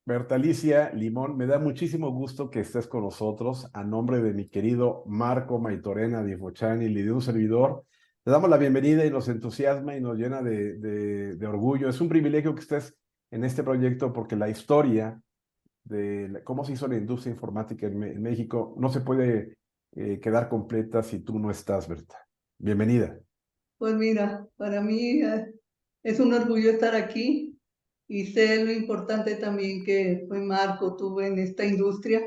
Bertalicia Limón, me da muchísimo gusto que estés con nosotros a nombre de mi querido Marco Maitorena Di Fochani y de un servidor. Te damos la bienvenida y nos entusiasma y nos llena de orgullo. Es un privilegio que estés en este proyecto porque la historia de cómo se hizo la industria informática en México no se puede quedar completa si tú no estás, Berta. Bienvenida. Pues mira, para mí es un orgullo estar aquí y sé lo importante también que fue Marco tuvo en esta industria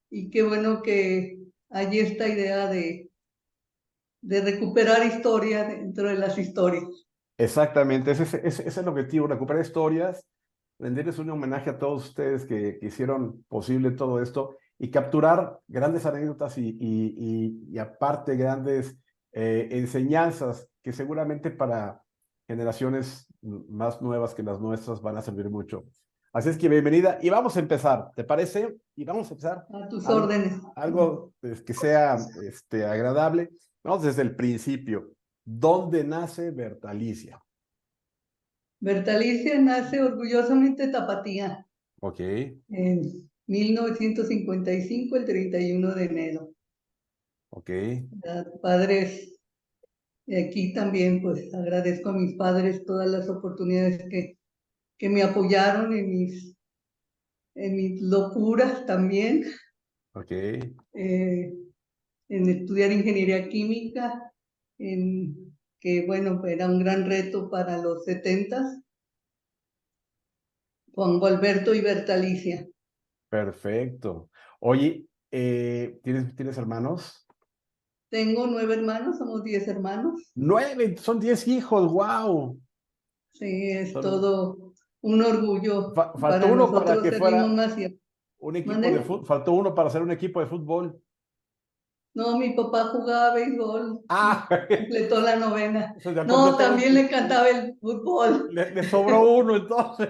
y qué bueno que hay esta idea de recuperar historia dentro de las historias. Exactamente, ese es el objetivo, recuperar historias, rendirles un homenaje a todos ustedes que hicieron posible todo esto y capturar grandes anécdotas y aparte grandes enseñanzas que seguramente para generaciones más nuevas que las nuestras van a servir mucho. Así es que bienvenida y vamos a empezar, ¿te parece? Y vamos a empezar A tus algo, órdenes. algo que sea agradable. Vamos desde el principio. ¿Dónde nace Bertalicia? Bertalicia nace orgullosamente tapatía Ok, en 1955, el 31 de enero. ok, Padres, y aquí también pues agradezco a mis padres todas las oportunidades que me apoyaron en mis locuras también, ok. eh, en estudiar ingeniería química, que bueno, era un gran reto para los 70s, Juan Gualberto y Bertalicia. Perfecto. Oye, ¿tienes hermanos? Tengo 9 hermanos, somos 10 hermanos. 9, son 10 hijos, wow. Sí, es todo un orgullo Faltó para uno para nosotros que ser fuera Limonmacia. un equipo de ¿Mande? fútbol, faltó uno para ser un equipo de fútbol. No, mi papá jugaba béisbol Ah, y completó la novena. eso ya No, completó, también le encantaba el fútbol. le sobró uno entonces,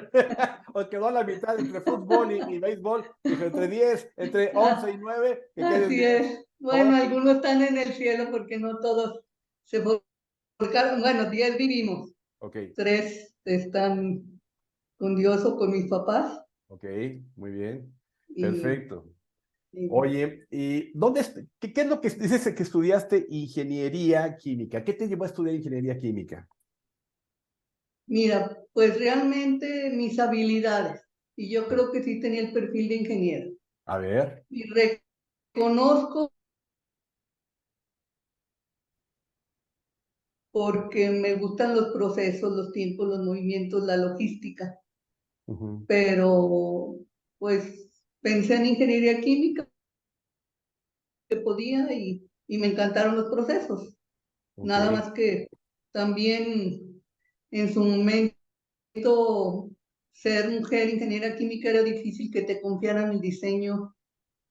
o quedó a la mitad entre fútbol y béisbol, dijo entre 10, entre 11 y 9, que queden Así 10. es. Bueno, Ok, algunos están en el cielo porque no todos se volcaron. Bueno, 10 vivimos. ok, 3 están con Dios o con mis papás. ok, muy bien, Y, perfecto. y Oye, ¿y qué es lo que dices que estudiaste ingeniería química? ¿Qué te llevó a estudiar ingeniería química? mira, pues realmente mis habilidades. Y yo creo que sí tenía el perfil de ingeniero. A ver, Y reconozco porque me gustan los procesos, los tiempos, los movimientos, la logística. ujú, Pero pues pensé en ingeniería química que podía y me encantaron los procesos. ok, Nada más que también en su momento ser mujer ingeniera química era difícil que te confiaran el diseño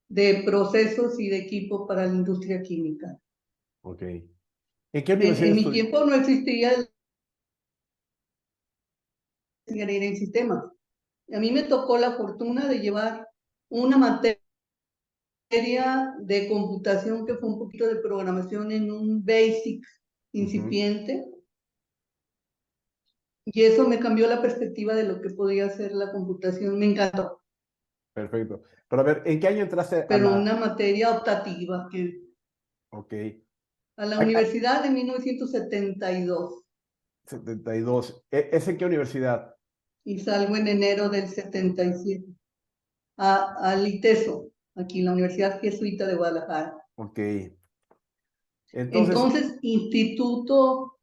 de procesos y de equipo para la industria química. ok. ¿En qué universidad En mi estudiaste? tiempo no existía la ingeniería en sistemas. A mí me tocó la fortuna de llevar una materia de computación que fue un poquito de programación en un basic incipiente y eso me cambió la perspectiva de lo que podía ser la computación. Me encantó, Perfecto. Pero a ver, ¿en qué año entraste a pero la... una materia optativa Ok, a la a universidad de 1972 72. ¿Es en qué universidad? y salgo en enero del 77 al ITESO, aquí en la Universidad Jesuita de Guadalajara. Ok. Entonces, Entonces, Instituto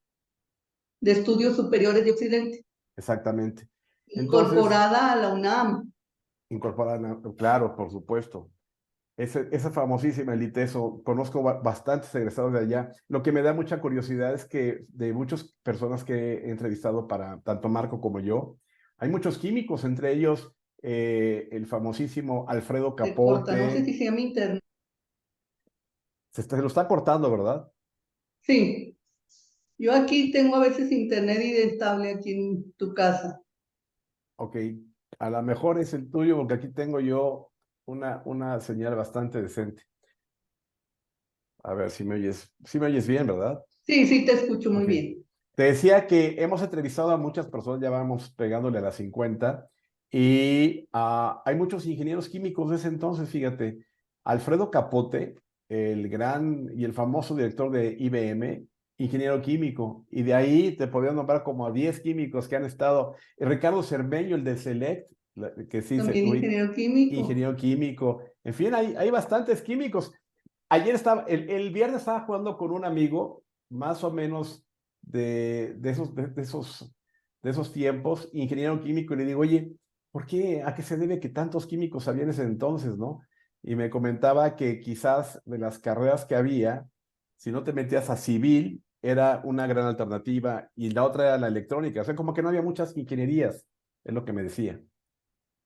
de Estudios Superiores de Occidente, exactamente. Entonces, incorporada a la UNAM. incorporan, claro, por supuesto. Esa famosísima el ITESO, conozco bastantes egresados de allá. Lo que me da mucha curiosidad es que de muchas personas que he entrevistado para tanto Marco como yo, hay muchos químicos, entre ellos el famosísimo Alfredo Se corta, no sé Capote. si se llama internet. Se lo está cortando, ¿verdad? Sí, yo aquí tengo a veces internet inestable aquí en tu casa. Ok, a lo mejor es el tuyo porque aquí tengo yo una señal bastante decente. A ver si me oyes bien, ¿verdad? Sí, sí, te escucho muy Ok. bien. Te decía que hemos entrevistado a muchas personas, ya vamos pegándole a las 50, Y hay muchos ingenieros químicos de ese entonces, fíjate. Alfredo Capote, el gran y el famoso director de IBM, ingeniero químico. Y de ahí te podría nombrar como a 10 químicos que han estado. Ricardo Cermeño, el de Select, que sí se también ubica, ingeniero químico. ingeniero químico. En fin, hay bastantes químicos. Ayer estaba, el viernes estaba jugando con un amigo, más o menos de esos tiempos, ingeniero químico, y le digo, oye, ¿por qué? ¿A qué se debe que tantos químicos había en ese entonces, no? Y me comentaba que quizás de las carreras que había, si no te metías a civil, era una gran alternativa, y la otra era la electrónica. O sea, como que no había muchas ingenierías, es lo que me decía.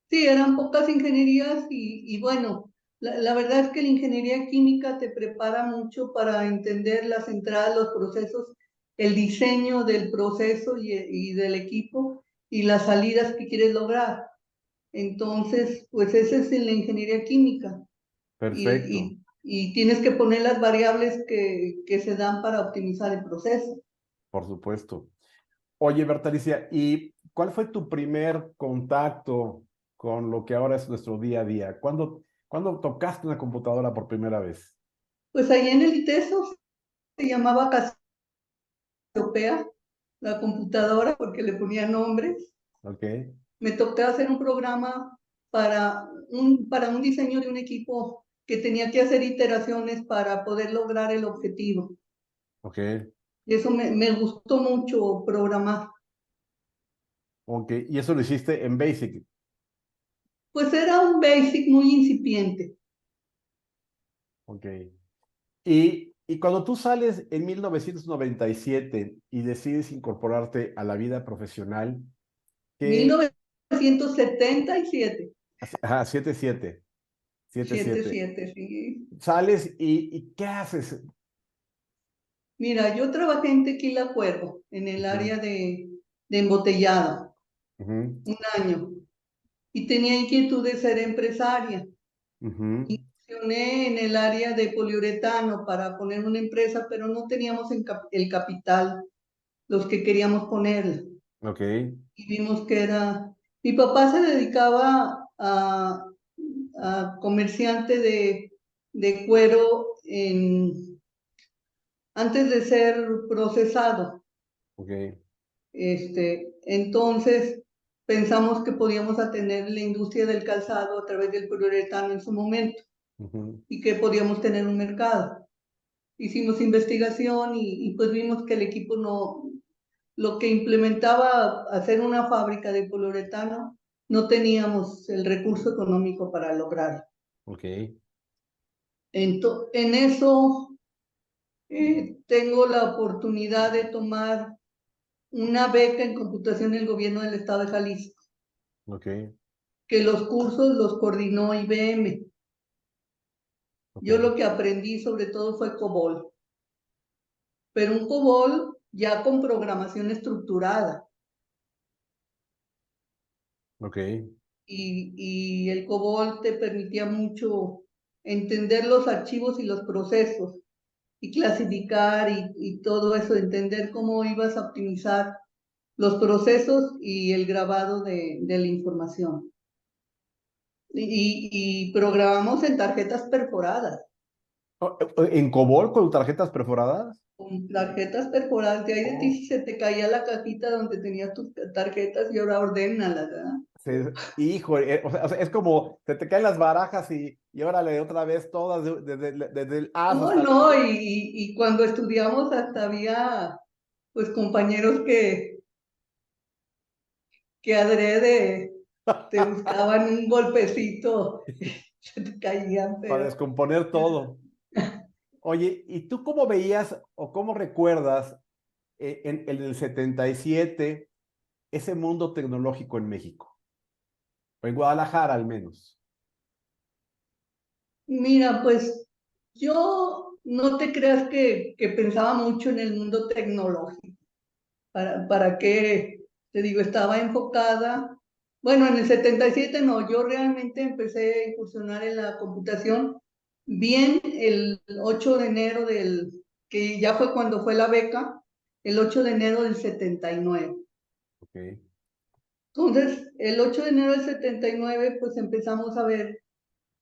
Sí, eran pocas ingenierías y bueno, la verdad es que la ingeniería química te prepara mucho para entender la central, los procesos, el diseño del proceso y del equipo y las salidas que quieres lograr. Entonces, pues esa es en la ingeniería química Perfecto, y tienes que poner las variables que se dan para optimizar el proceso. por supuesto. Oye, Bertalicia, ¿y cuál fue tu primer contacto con lo que ahora es nuestro día a día? ¿Cuándo tocaste una computadora por primera vez? Pues ahí en el ITESO se llamaba Casiopea, la computadora, porque le ponía nombres. ¿Ok? Me tocó hacer un programa para un diseño de un equipo que tenía que hacer iteraciones para poder lograr el objetivo. ¿Ok? Y eso me gustó mucho programar. ¿Ok? Y eso lo hiciste en Basic. Pues era un basic muy incipiente. ¿Ok? Y cuando tú sales en 1997 y decides incorporarte a la vida profesional, ¿qué? 1977. Ajá, 77. 77, sí. Sales y ¿qué haces? Mira, yo trabajé en Tequila Cuervo, en el Ujú, área de embotellado, ujú, un año, y tenía inquietud de ser empresaria. ujú, Incursioné en el área de poliuretano para poner una empresa, pero no teníamos el capital, los que queríamos ponerla. ok, Y vimos que era... Mi papá se dedicaba a comerciante de cuero antes de ser procesado. ok. Entonces pensamos que podíamos atender la industria del calzado a través del poliuretano en su momento Ujú. y que podíamos tener un mercado. Hicimos investigación y pues vimos que el equipo no, lo que implementaba hacer una fábrica de poliuretano, no teníamos el recurso económico para lograrlo. Ok, En eso tengo la oportunidad de tomar una beca en computación en el gobierno del estado de Jalisco, ok, que los cursos los coordinó IBM. ok, Yo lo que aprendí sobre todo fue COBOL, pero un COBOL ya con programación estructurada. ok, Y el COBOL te permitía mucho entender los archivos y los procesos y clasificar y todo eso, entender cómo ibas a optimizar los procesos y el grabado de la información. Y programamos en tarjetas perforadas. ¿En COBOL con tarjetas perforadas? Con tarjetas perforadas, de ahí de ti Oh, si se te caía la cajita donde tenías tus tarjetas y ahora ordénalas, ¿verdad? hijo, o sea, es como se te caen las barajas y órale, otra vez todas, desde el as No, hasta la no, Z. y cuando estudiamos hasta había pues compañeros que adrede te buscaban un golpecito y se te caían, Para pero descomponer todo. Oye, ¿y tú cómo veías o cómo recuerdas en el 77 ese mundo tecnológico en México? O en Guadalajara al menos. mira, pues yo no te creas que pensaba mucho en el mundo tecnológico. ¿Para qué? Te digo, estaba enfocada. Bueno, en el 77 no, yo realmente empecé a incursionar en la computación bien el 8 de enero que ya fue cuando fue la beca, el 8 de enero del 79. Ok, Entonces, el 8 de enero del 79, pues empezamos a ver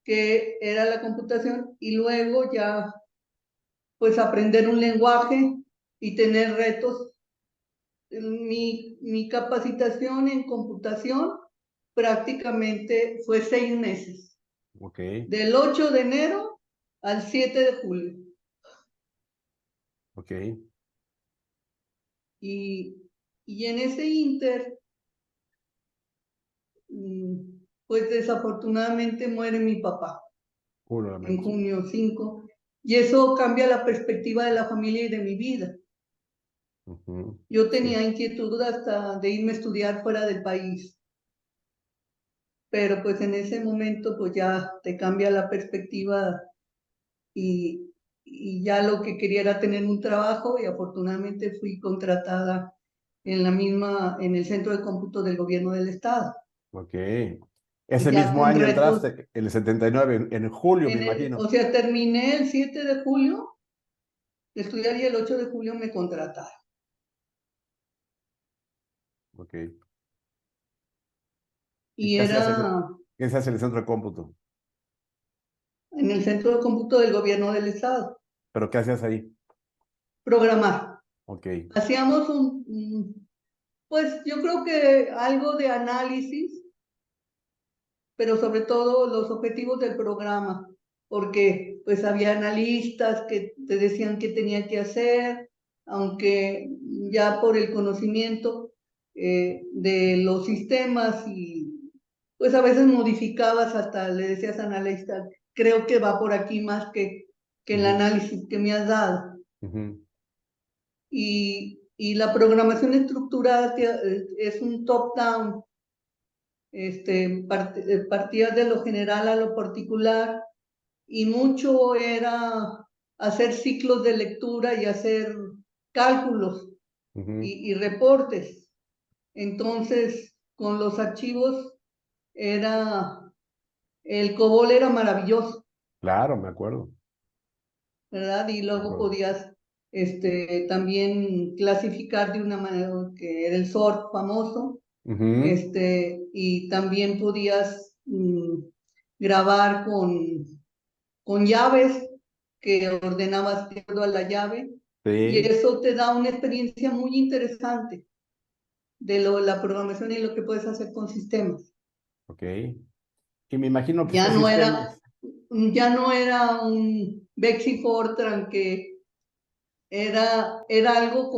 qué era la computación y luego ya, pues aprender un lenguaje y tener retos. Mi capacitación en computación prácticamente fue 6 meses, Ok, del 8 de enero al 7 de julio. ok. Y, y en ese inter, pues desafortunadamente muere mi papá Uno en lamento. junio 5, y eso cambia la perspectiva de la familia y de mi vida. Ujú. Yo Sí, tenía inquietud hasta de irme a estudiar fuera del país, pero pues en ese momento pues ya te cambia la perspectiva y, y ya lo que quería era tener un trabajo y afortunadamente fui contratada en el centro de cómputo del gobierno del estado. ok. Y Ese ya mismo con año retos, entraste, en el 79, en julio, me o imagino. sea, terminé el 7 de julio de estudiar y el 8 de julio me contrataron. Ok. ¿Y Y era qué se hace en el centro de cómputo? en el centro de cómputo del gobierno del estado, ¿Pero qué hacías ahí? programar. Ok. Hacíamos pues yo creo que algo de análisis, pero sobre todo los objetivos del programa, porque pues había analistas que te decían qué tenía que hacer, aunque ya por el conocimiento de los sistemas y pues a veces modificabas hasta le decías analista, creo que va por aquí más que el Ujú, análisis que me has dado. ujú. Y la programación estructurada es un top-down, partías de lo general a lo particular, y mucho era hacer ciclos de lectura y hacer cálculos Ujú. y reportes. Entonces, con los archivos el COBOL era maravilloso, Claro, me acuerdo. ¿verdad? Y Me luego acuerdo. podías también clasificar de una manera que era el sort famoso, Ujú. y también podías grabar con llaves que ordenabas de acuerdo a la llave, y Sí, eso te da una experiencia muy interesante de la programación y lo que puedes hacer con sistemas. ok. Y me imagino que Ya estos no era, sistemas, ya no era un Bexi Fortran que era algo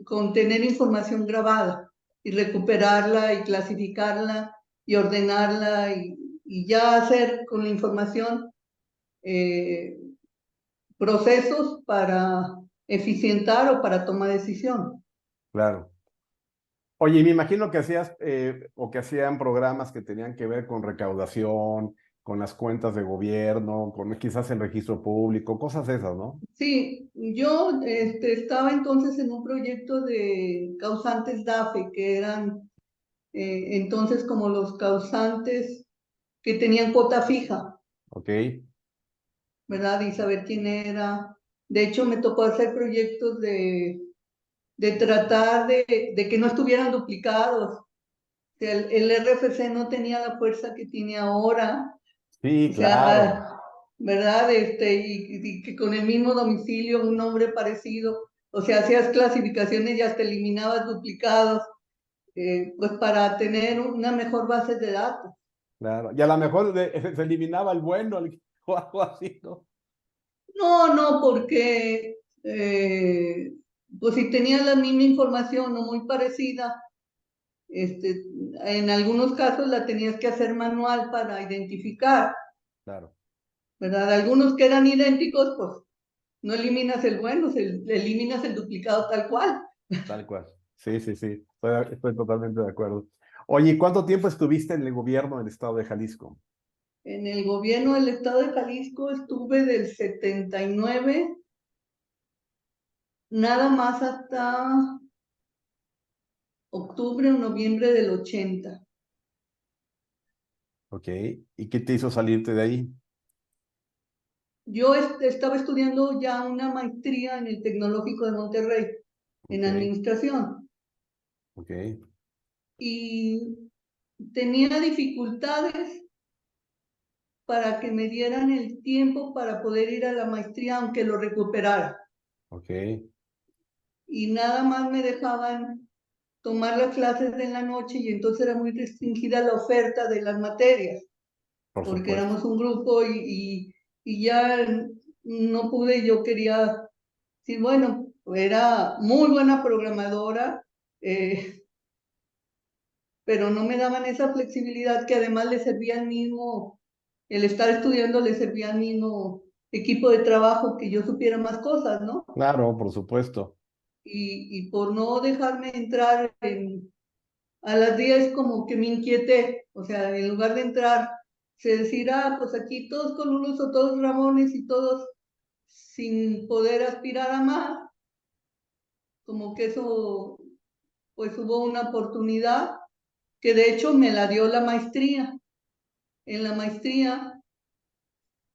con tener información grabada y recuperarla y clasificarla y ordenarla y ya hacer con la información eh, procesos para eficientar o para tomar decisión. claro. Oye, y me imagino que hacías o que hacían programas que tenían que ver con recaudación, con las cuentas de gobierno, con quizás el registro público, cosas de esas, ¿no? Sí, yo estaba entonces en un proyecto de causantes DAFE, que eran entonces como los causantes que tenían cuota fija, Ok. ¿verdad? Y saber quién era. De hecho, me tocó hacer proyectos de tratar de que no estuvieran duplicados. O sea, el RFC no tenía la fuerza que tiene ahora. Sí, O claro, sea, ¿verdad? Y que con el mismo domicilio, un nombre parecido. O sea, hacías clasificaciones y hasta eliminabas duplicados, pues para tener una mejor base de datos. claro. Y a lo mejor se eliminaba el bueno o algo así, ¿no? No, no, porque pues si tenías la misma información o muy parecida, este, en algunos casos la tenías que hacer manual para identificar, Claro, ¿verdad? Algunos que eran idénticos, pues no eliminas el bueno, eliminas el duplicado tal cual. tal cual. Sí, sí, sí. Estoy totalmente de acuerdo. Oye, ¿y cuánto tiempo estuviste en el gobierno del estado de Jalisco? En el gobierno del estado de Jalisco estuve del 79 nada más hasta octubre o noviembre del 80. Ok. ¿Y qué te hizo salirte de ahí? Yo estaba estudiando ya una maestría en el Tecnológico de Monterrey, en Ok, administración. ok. Y tenía dificultades para que me dieran el tiempo para poder ir a la maestría, aunque lo recuperara. Ok, Y nada más me dejaban tomar las clases en la noche y entonces era muy restringida la oferta de las materias, por porque supuesto. éramos un grupo y ya no pude, yo quería decir, bueno, era muy buena programadora, pero no me daban esa flexibilidad que además le servía al mismo, el estar estudiando le servía al mismo equipo de trabajo que yo supiera más cosas, ¿no? Claro, por supuesto. Y por no dejarme entrar a las 10 como que me inquieté, o sea, en lugar de entrar, se decir, pues aquí todos colulos o todos ramones y todos sin poder aspirar a más, como que eso, pues hubo una oportunidad que de hecho me la dio la maestría. En la maestría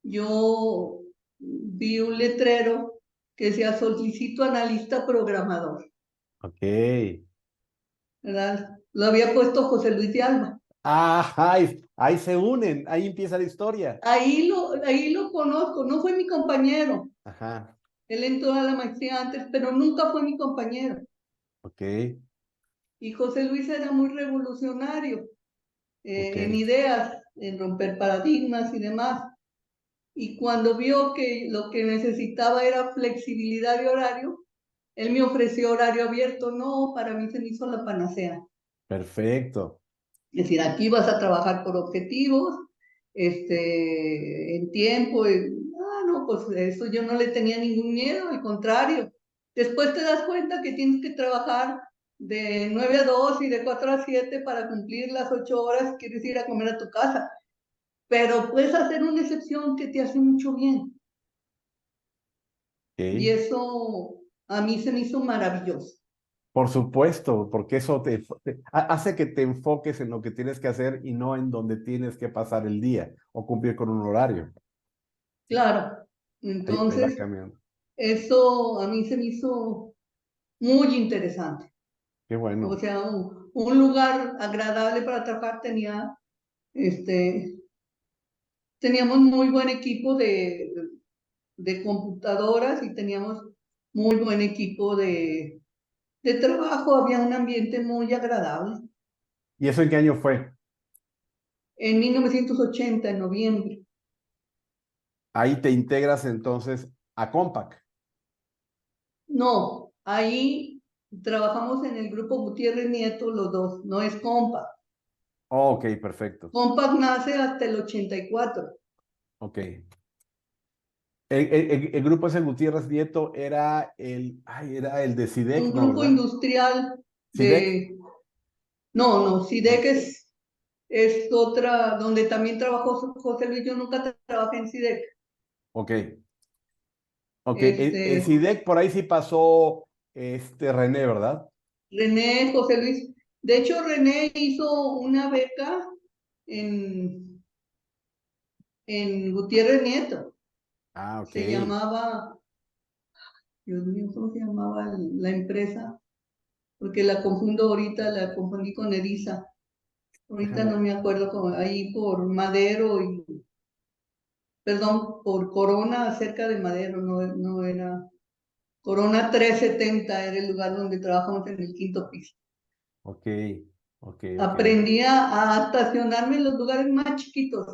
yo vi un letrero que decía solicito analista programador, Ok. ¿verdad? Lo había puesto José Luis de Alba. Ah, ahí se unen, ahí empieza la historia. Ahí lo conozco, no fue mi compañero. Ajá, Él entró a la maestría antes, pero nunca fue mi compañero. ok, Y José Luis era muy revolucionario ok. en ideas, en romper paradigmas y demás. Y cuando vio que lo que necesitaba era flexibilidad de horario, él me ofreció horario abierto. No, para mí se me hizo la panacea. Perfecto. Es decir, aquí vas a trabajar por objetivos, en tiempo. No, pues eso yo no le tenía ningún miedo, al contrario. Después te das cuenta que tienes que trabajar de 9 a 2 y de 4 a 7 para cumplir las 8 horas, quieres ir a comer a tu casa. Pero puedes hacer una excepción que te hace mucho bien. Y Ok. eso a mí se me hizo maravilloso. Por supuesto, porque eso hace que te enfoques en lo que tienes que hacer y no en donde tienes que pasar el día o cumplir con un horario. Claro. Ahí va Entonces, cambiando. eso a mí se me hizo muy interesante. Qué O bueno. sea, un lugar agradable para trabajar este, teníamos muy buen equipo de computadoras y teníamos muy buen equipo de trabajo, había un ambiente muy agradable. ¿Y eso en qué año fue? En 1980, en noviembre. Ahí te integras entonces a Compaq. No, ahí trabajamos en el grupo Gutiérrez Nieto los dos, no es Compact. Oh, ok, perfecto. Compact nace hasta el 84. Ok. El grupo ese Gutiérrez Nieto era el de SIDEC, Un ¿no, grupo verdad? industrial SIDEC. de... No, no, No. SIDEC es otra, donde también trabajó José Luis, yo nunca trabajé en SIDEC. Ok. Ok. El Este, SIDEC por ahí sí pasó René, ¿verdad? René, José Luis. De hecho, René hizo una beca en, en Gutiérrez Nieto. Ah, ok. Se llamaba, Dios mío, ¿cómo se llamaba la empresa? Porque la confundo ahorita, la confundí con Edisa. Ahorita no Déjame. me acuerdo, ahí por Madero y, perdón, por Corona, cerca de Madero, no, no era. Corona 370 era el lugar donde trabajamos en el quinto piso. Ok, ok, ok. Aprendí a estacionarme en los lugares más chiquitos.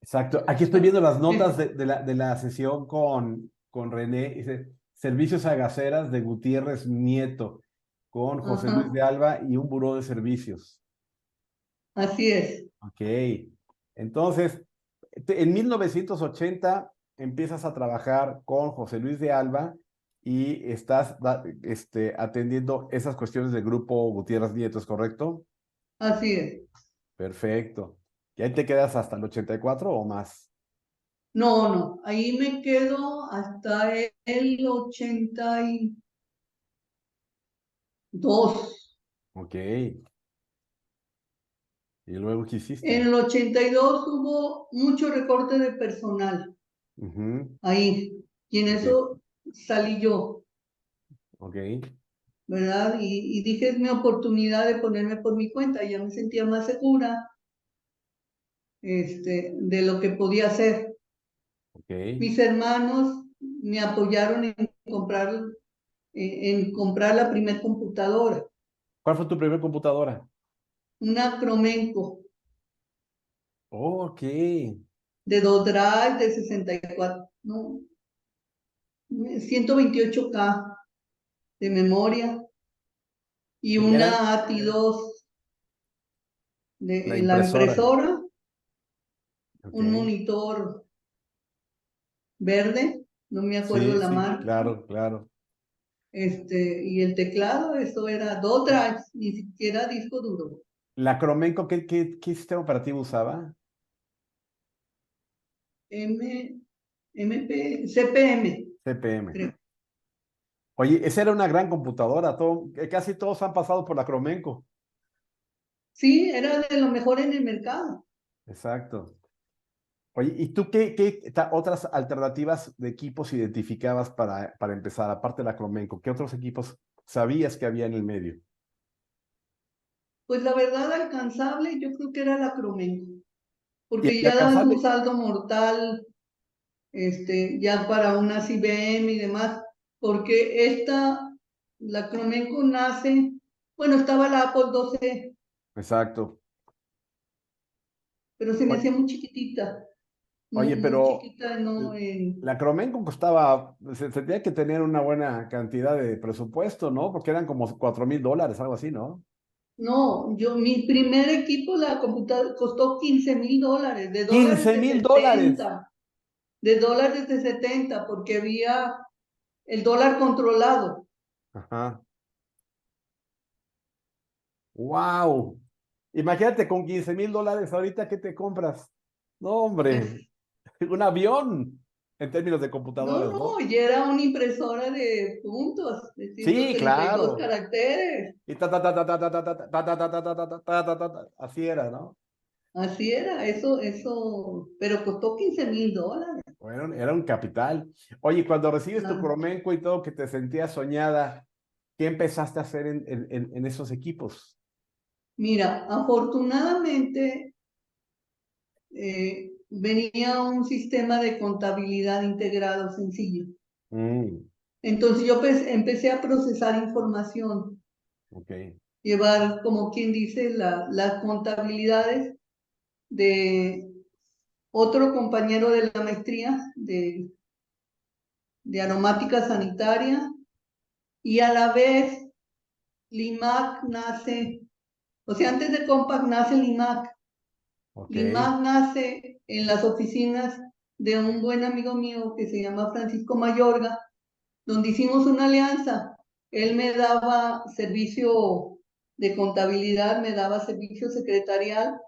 Exacto. Aquí estoy viendo las notas de la sesión con René. Dice, servicios a gaseras de Gutiérrez Nieto, con José Luis Ajá, de Alba y un buró de servicios. así es, Ok. Entonces, en 1980 empiezas a trabajar con José Luis de Alba y estás atendiendo esas cuestiones del grupo Gutiérrez Nieto, ¿es correcto? así es. Perfecto. ¿Y ahí te quedas hasta el 84 o más? No, no, ahí me quedo hasta el 82. Ok. ¿Y luego qué En hiciste? el 82 hubo mucho recorte de personal Ujú. ahí, y en Ok, eso salí yo. ok. ¿verdad? Y dije, es mi oportunidad de ponerme por mi cuenta, ya me sentía más segura, de lo que podía hacer. Ok. Mis hermanos me apoyaron en comprar la primer computadora, ¿Cuál fue tu primer computadora? una Cromenco Oh, ok. de 2 drives de 64, no, 128K de memoria y Y eran una ATI 2 la de la impresora. impresora, Ok. un monitor verde, no me acuerdo Sí, la sí, marca, claro, claro. y el teclado, eso era 2 drives, ni siquiera disco duro. La Cromenco, ¿qué sistema operativo usaba? M, CPM, CPM. creo. Oye, esa era una gran computadora. Casi todos han pasado por la Cromenco. Sí, era de lo mejor en el mercado. Exacto. Oye, ¿y tú otras alternativas de equipos identificabas para empezar, aparte de la Cromenco? ¿Qué otros equipos sabías que había en el medio? Pues la verdad alcanzable, yo creo que era la Cromenco, porque Y ya dabas un alcanzable. saldo mortal, ya para unas IBM y demás, porque la Cromenco nace, bueno, estaba la Apple 12, Exacto. pero se me Oye, hacía muy chiquitita, muy, oye, muy pero chiquita, no la Cromenco costaba, se tenía que tener una buena cantidad de presupuesto, ¿no? Porque eran como $4,000, algo así, ¿no? no, mi primer equipo, la computadora, costó $15,000, de dólares ¡quince de mil dólares! 70, de dólares de 70, porque había el dólar controlado. Ajá. ¡Wow! Imagínate con $15,000 ahorita, ¿qué te compras? No, hombre, un avión en términos de No, computadoras, no, ¿no? y era una impresora de puntos, de ciento Sí, treinta y dos claro. caracteres. Y ta ta ta ta ta ta ta ta ta ta ta ta ta ta ta ta ta ta ta, así era, ¿no? Así era, eso, pero costó $15,000. Bueno, era un capital. Oye, cuando recibes tu Claro. Cromenco y todo, que te sentías soñada, ¿qué empezaste a hacer en esos equipos? Mira, afortunadamente venía un sistema de contabilidad integrado sencillo. Mm, Entonces yo empecé a procesar información, ok, llevar, como quien dice, las contabilidades de otro compañero de la maestría de aromática sanitaria, y a la vez Limac nace, o sea, antes de Compaq nace Limac. ok, Limac nace en las oficinas de un buen amigo mío que se llama Francisco Mayorga, donde hicimos una alianza. Él me daba servicio de contabilidad, me daba servicio secretarial,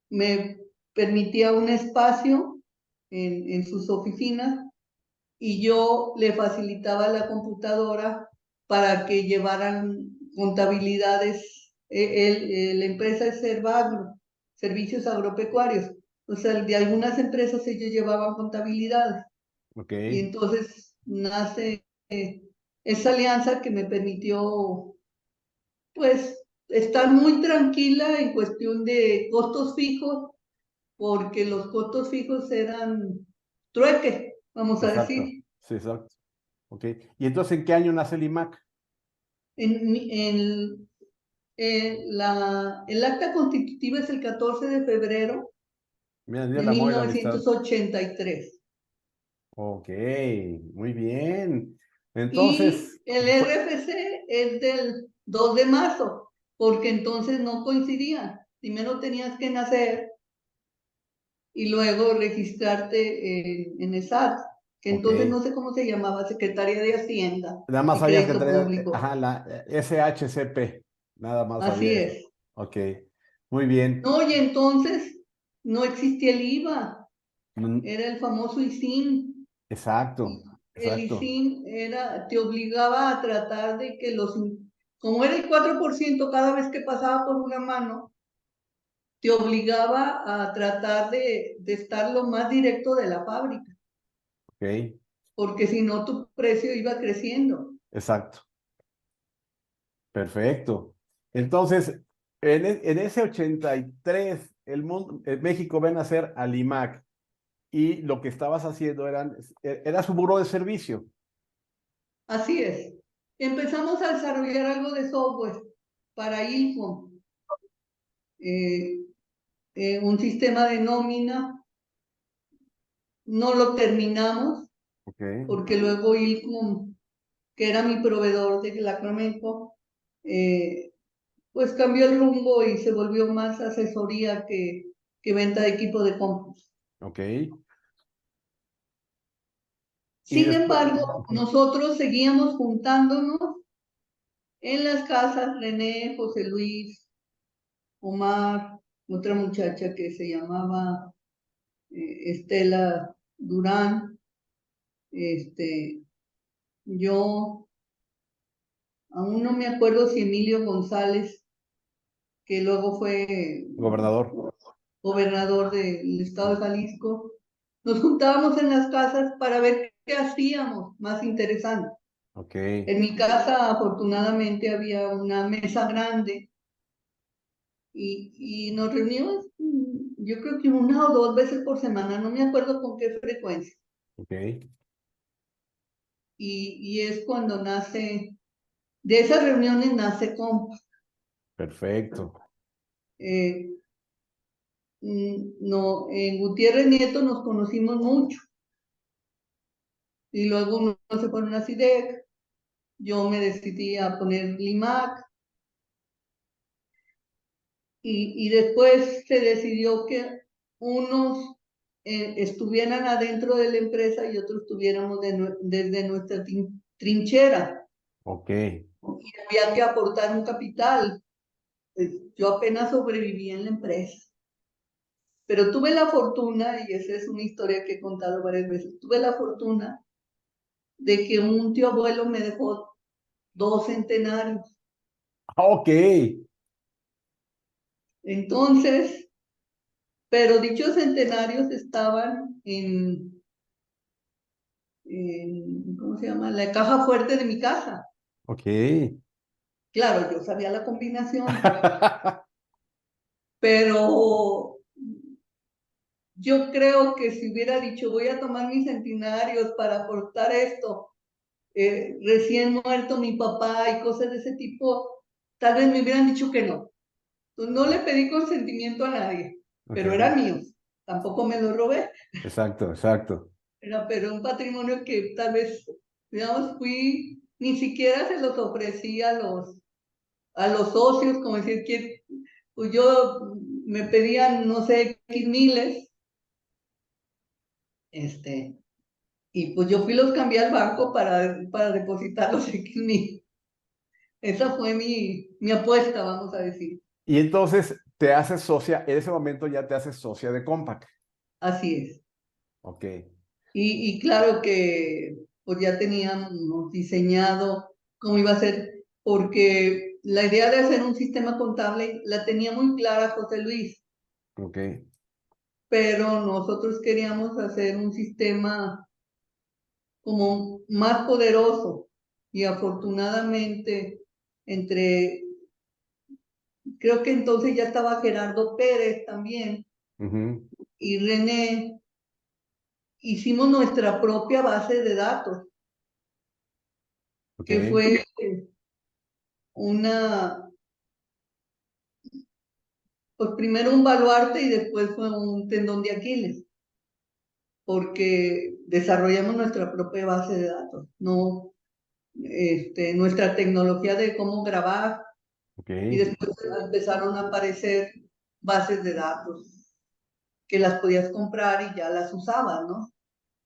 me permitía un espacio en sus oficinas y yo le facilitaba la computadora para que llevaran contabilidades. La empresa es Servagro, Servicios Agropecuarios. O sea, de algunas empresas ellos llevaban contabilidades. ok, Y entonces nace esa alianza que me permitió, pues, estar muy tranquila en cuestión de costos fijos, porque los costos fijos eran trueque, vamos a exacto, decir. sí, exacto, ok. ¿Y entonces en qué año nace el iMac? El acta constitutiva es el 14 de febrero Mira, Día de del amor y la amistad. 1983. Ok, muy bien. Y Entonces, el fue, RFC es del 2 de marzo, porque entonces no coincidían. Primero tenías que nacer y luego registrarte en ESAT, que ok. entonces no sé cómo se llamaba, Secretaría de Hacienda Nada más y sabías que Crédito traía, Público. ajá, la SHCP. Nada más Así sabía eso. es. Ok, muy bien. No, y entonces no existía el IVA, Mm, era el famoso ISIN. exacto, Y el exacto, ISIN te obligaba a tratar de que como era el 4% cada vez que pasaba por una mano, te obligaba a tratar de estar lo más directo de la fábrica, ok, porque si no tu precio iba creciendo. exacto. Perfecto. Entonces, en ese 83, México ven a hacer al IMAC y lo que estabas haciendo era su buró de servicio. Así es. Empezamos a desarrollar algo de software para ILCOM, eh, un sistema de nómina. No lo terminamos Okay. porque luego ILCOM, que era mi proveedor de la Cromenco, pues cambió el rumbo y se volvió más asesoría que venta de equipo de cómputos. Ok. Y Sin después, embargo, nosotros seguíamos juntándonos en las casas, René, José Luis, Omar, otra muchacha que se llamaba Estela Durán, yo, aún no me acuerdo si Emilio González, que luego fue gobernador. gobernador del estado de Jalisco, nos juntábamos en las casas para ver qué hacíamos más interesante. Ok. En mi casa, afortunadamente, había una mesa grande y nos reuníamos, yo creo que una o dos veces por semana, no me acuerdo con qué frecuencia. Ok. Y es cuando nace, de esas reuniones nace Compa. Perfecto. Eh, no, en Gutiérrez Nieto nos conocimos mucho y luego uno se pone una CIDEC, yo me decidí a poner LIMAC y después se decidió que unos estuvieran adentro de la empresa y otros estuviéramos desde nuestra trinchera. Ok. Y había que aportar un capital. Pues, yo apenas sobreviví en la empresa. Pero tuve la fortuna, y esa es una historia que he contado varias veces, tuve la fortuna de que un tío abuelo me dejó 2 centenarios. Ok. Entonces, pero dichos centenarios estaban ¿cómo se llama? La caja fuerte de mi casa. Ok. Claro, yo sabía la combinación, pero yo creo que si hubiera dicho voy a tomar mis centenarios para aportar esto, recién muerto mi papá y cosas de ese tipo, tal vez me hubieran dicho que no. Entonces, no le pedí consentimiento a nadie, Ok. pero eran míos, tampoco me lo robé. Exacto, exacto. Pero un patrimonio que tal vez, digamos, ni siquiera se los ofrecí a los socios, como decir que pues yo me pedían, no sé, X miles, y pues yo fui los cambié al banco para depositar los X mil. Esa fue mi apuesta, vamos a decir. Y entonces te haces socia, en ese momento ya te haces socia de Compaq. Así es. Ok. Y claro que pues ya teníamos diseñado cómo iba a ser, porque la idea de hacer un sistema contable la tenía muy clara José Luis, Ok. pero nosotros queríamos hacer un sistema como más poderoso y afortunadamente entre, creo que entonces ya estaba Gerardo Pérez también Ujú. y René, hicimos nuestra propia base de datos, Ok. que fue una, pues primero un baluarte y después fue un tendón de Aquiles, porque desarrollamos nuestra propia base de datos, no nuestra tecnología de cómo grabar Ok. y después empezaron a aparecer bases de datos que las podías comprar y ya las usabas, ¿no?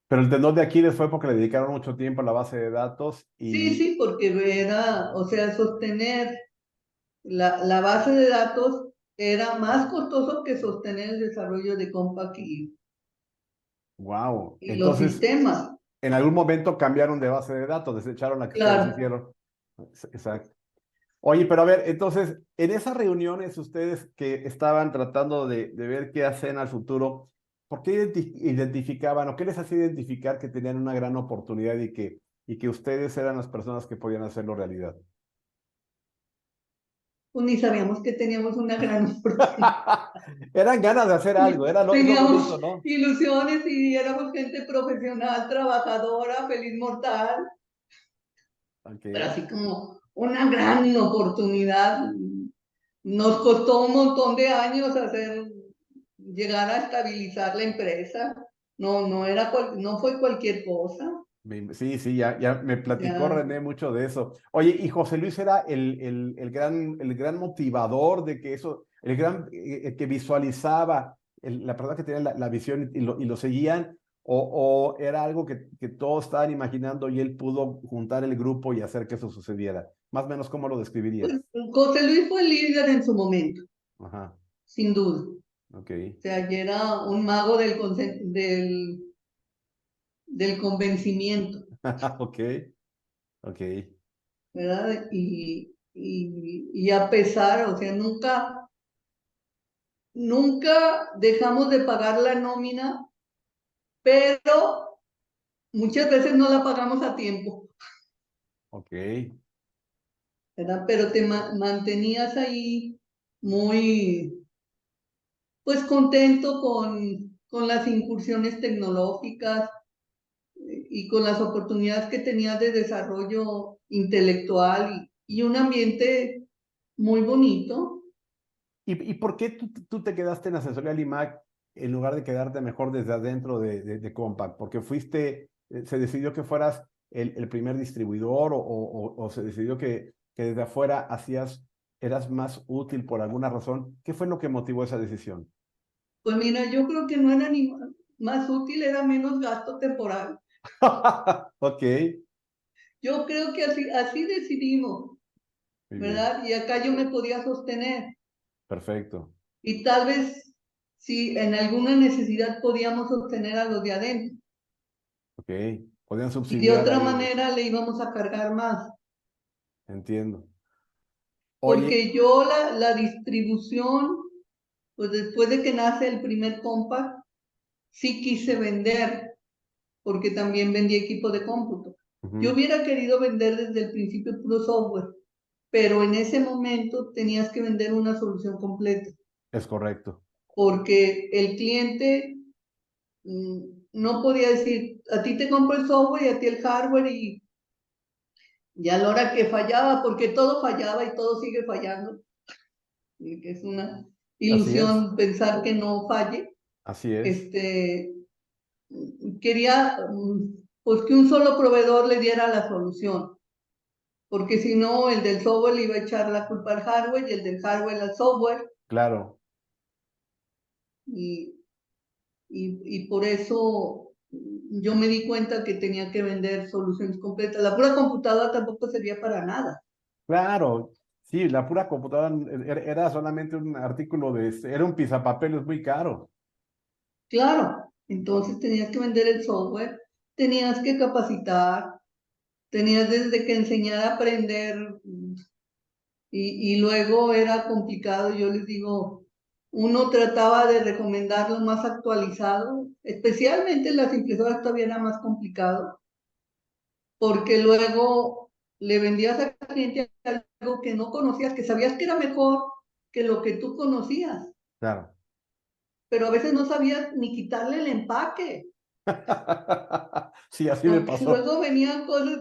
Pero el tendón de Aquiles fue porque le dedicaron mucho tiempo a la base de datos Sí, y... sí, porque era, o sea, sostener la base de datos era más costoso que sostener el desarrollo de Compaq Wow. y los Entonces, sistemas. en algún momento cambiaron de base de datos, desecharon la que ustedes Claro. hicieron. Exacto. Oye, pero a ver, entonces, en esas reuniones ustedes que estaban tratando de ver qué hacen al futuro, ¿por qué identificaban o qué les hacía identificar que tenían una gran oportunidad y que ustedes eran las personas que podían hacerlo realidad? pues ni sabíamos que teníamos una gran oportunidad. Eran ganas de hacer algo, es lo bonito, Teníamos ¿no? ilusiones y éramos gente profesional, trabajadora, feliz mortal, Ok. pero así como una gran oportunidad. Nos costó un montón de años llegar a estabilizar la empresa. No, no fue cualquier cosa. Sí, sí, ya me platicó Ya, René mucho de eso. Oye, y José Luis era el gran motivador de que eso, el que visualizaba, la persona que tenía la visión y lo seguían, o era algo que todos estaban imaginando y él pudo juntar el grupo y hacer que eso sucediera. Más o menos, ¿cómo lo describirías? pues José Luis fue el líder en su momento, Ajá, sin duda. ok, O sea, y era un mago del convencimiento, ok, ok, ¿verdad? Y a pesar, o sea, nunca dejamos de pagar la nómina, pero muchas veces no la pagamos a tiempo, ok. ¿verdad? Pero mantenías ahí muy, pues contento con las incursiones tecnológicas y con las oportunidades que tenías de desarrollo intelectual y un ambiente muy bonito. Y por qué tú te quedaste en asesoría Limac en lugar de quedarte mejor desde adentro de Compaq? ¿Porque se decidió que fueras el primer distribuidor o se decidió que desde afuera eras más útil por alguna razón? ¿Qué fue lo que motivó esa decisión? Pues mira, yo creo que no era ni más útil, era menos gasto temporal. Ok, Yo creo que así decidimos, muy bien, ¿verdad? Y acá yo me podía sostener. perfecto. Y tal vez si en alguna necesidad podíamos sostener a los de adentro. Ok, podían Y de subsidiar otra ahí, manera le íbamos a cargar más. entiendo. Oye, Porque yo la distribución, pues después de que nace el primer compact, sí quise vender, porque también vendí equipo de cómputo. Yo ujú, hubiera querido vender desde el principio puro software, pero en ese momento tenías que vender una solución completa, es correcto. porque el cliente no podía decir, a ti te compro el software y a ti el hardware y a la hora que fallaba, porque todo fallaba y todo sigue fallando, y que es una Así es, ilusión pensar que no falle. así es. Este, quería pues que un solo proveedor le diera la solución, porque si no, el del software le iba a echar la culpa al hardware y el del hardware al software, Claro. y, y por eso yo me di cuenta que tenía que vender soluciones completas. La pura computadora tampoco servía para nada. Claro, sí, la pura computadora era solamente un artículo era un pisapapeles muy caro. Claro, entonces tenías que vender el software, tenías que capacitar, tenías desde que enseñar a aprender y luego era complicado. Yo les digo, uno trataba de recomendar lo más actualizado, especialmente las impresoras todavía era más complicado, porque luego le vendías al cliente algo que no conocías, que sabías que era mejor que lo que tú conocías, Claro. pero a veces no sabías ni quitarle el empaque. Sí, así me Porque pasó. luego venían cosas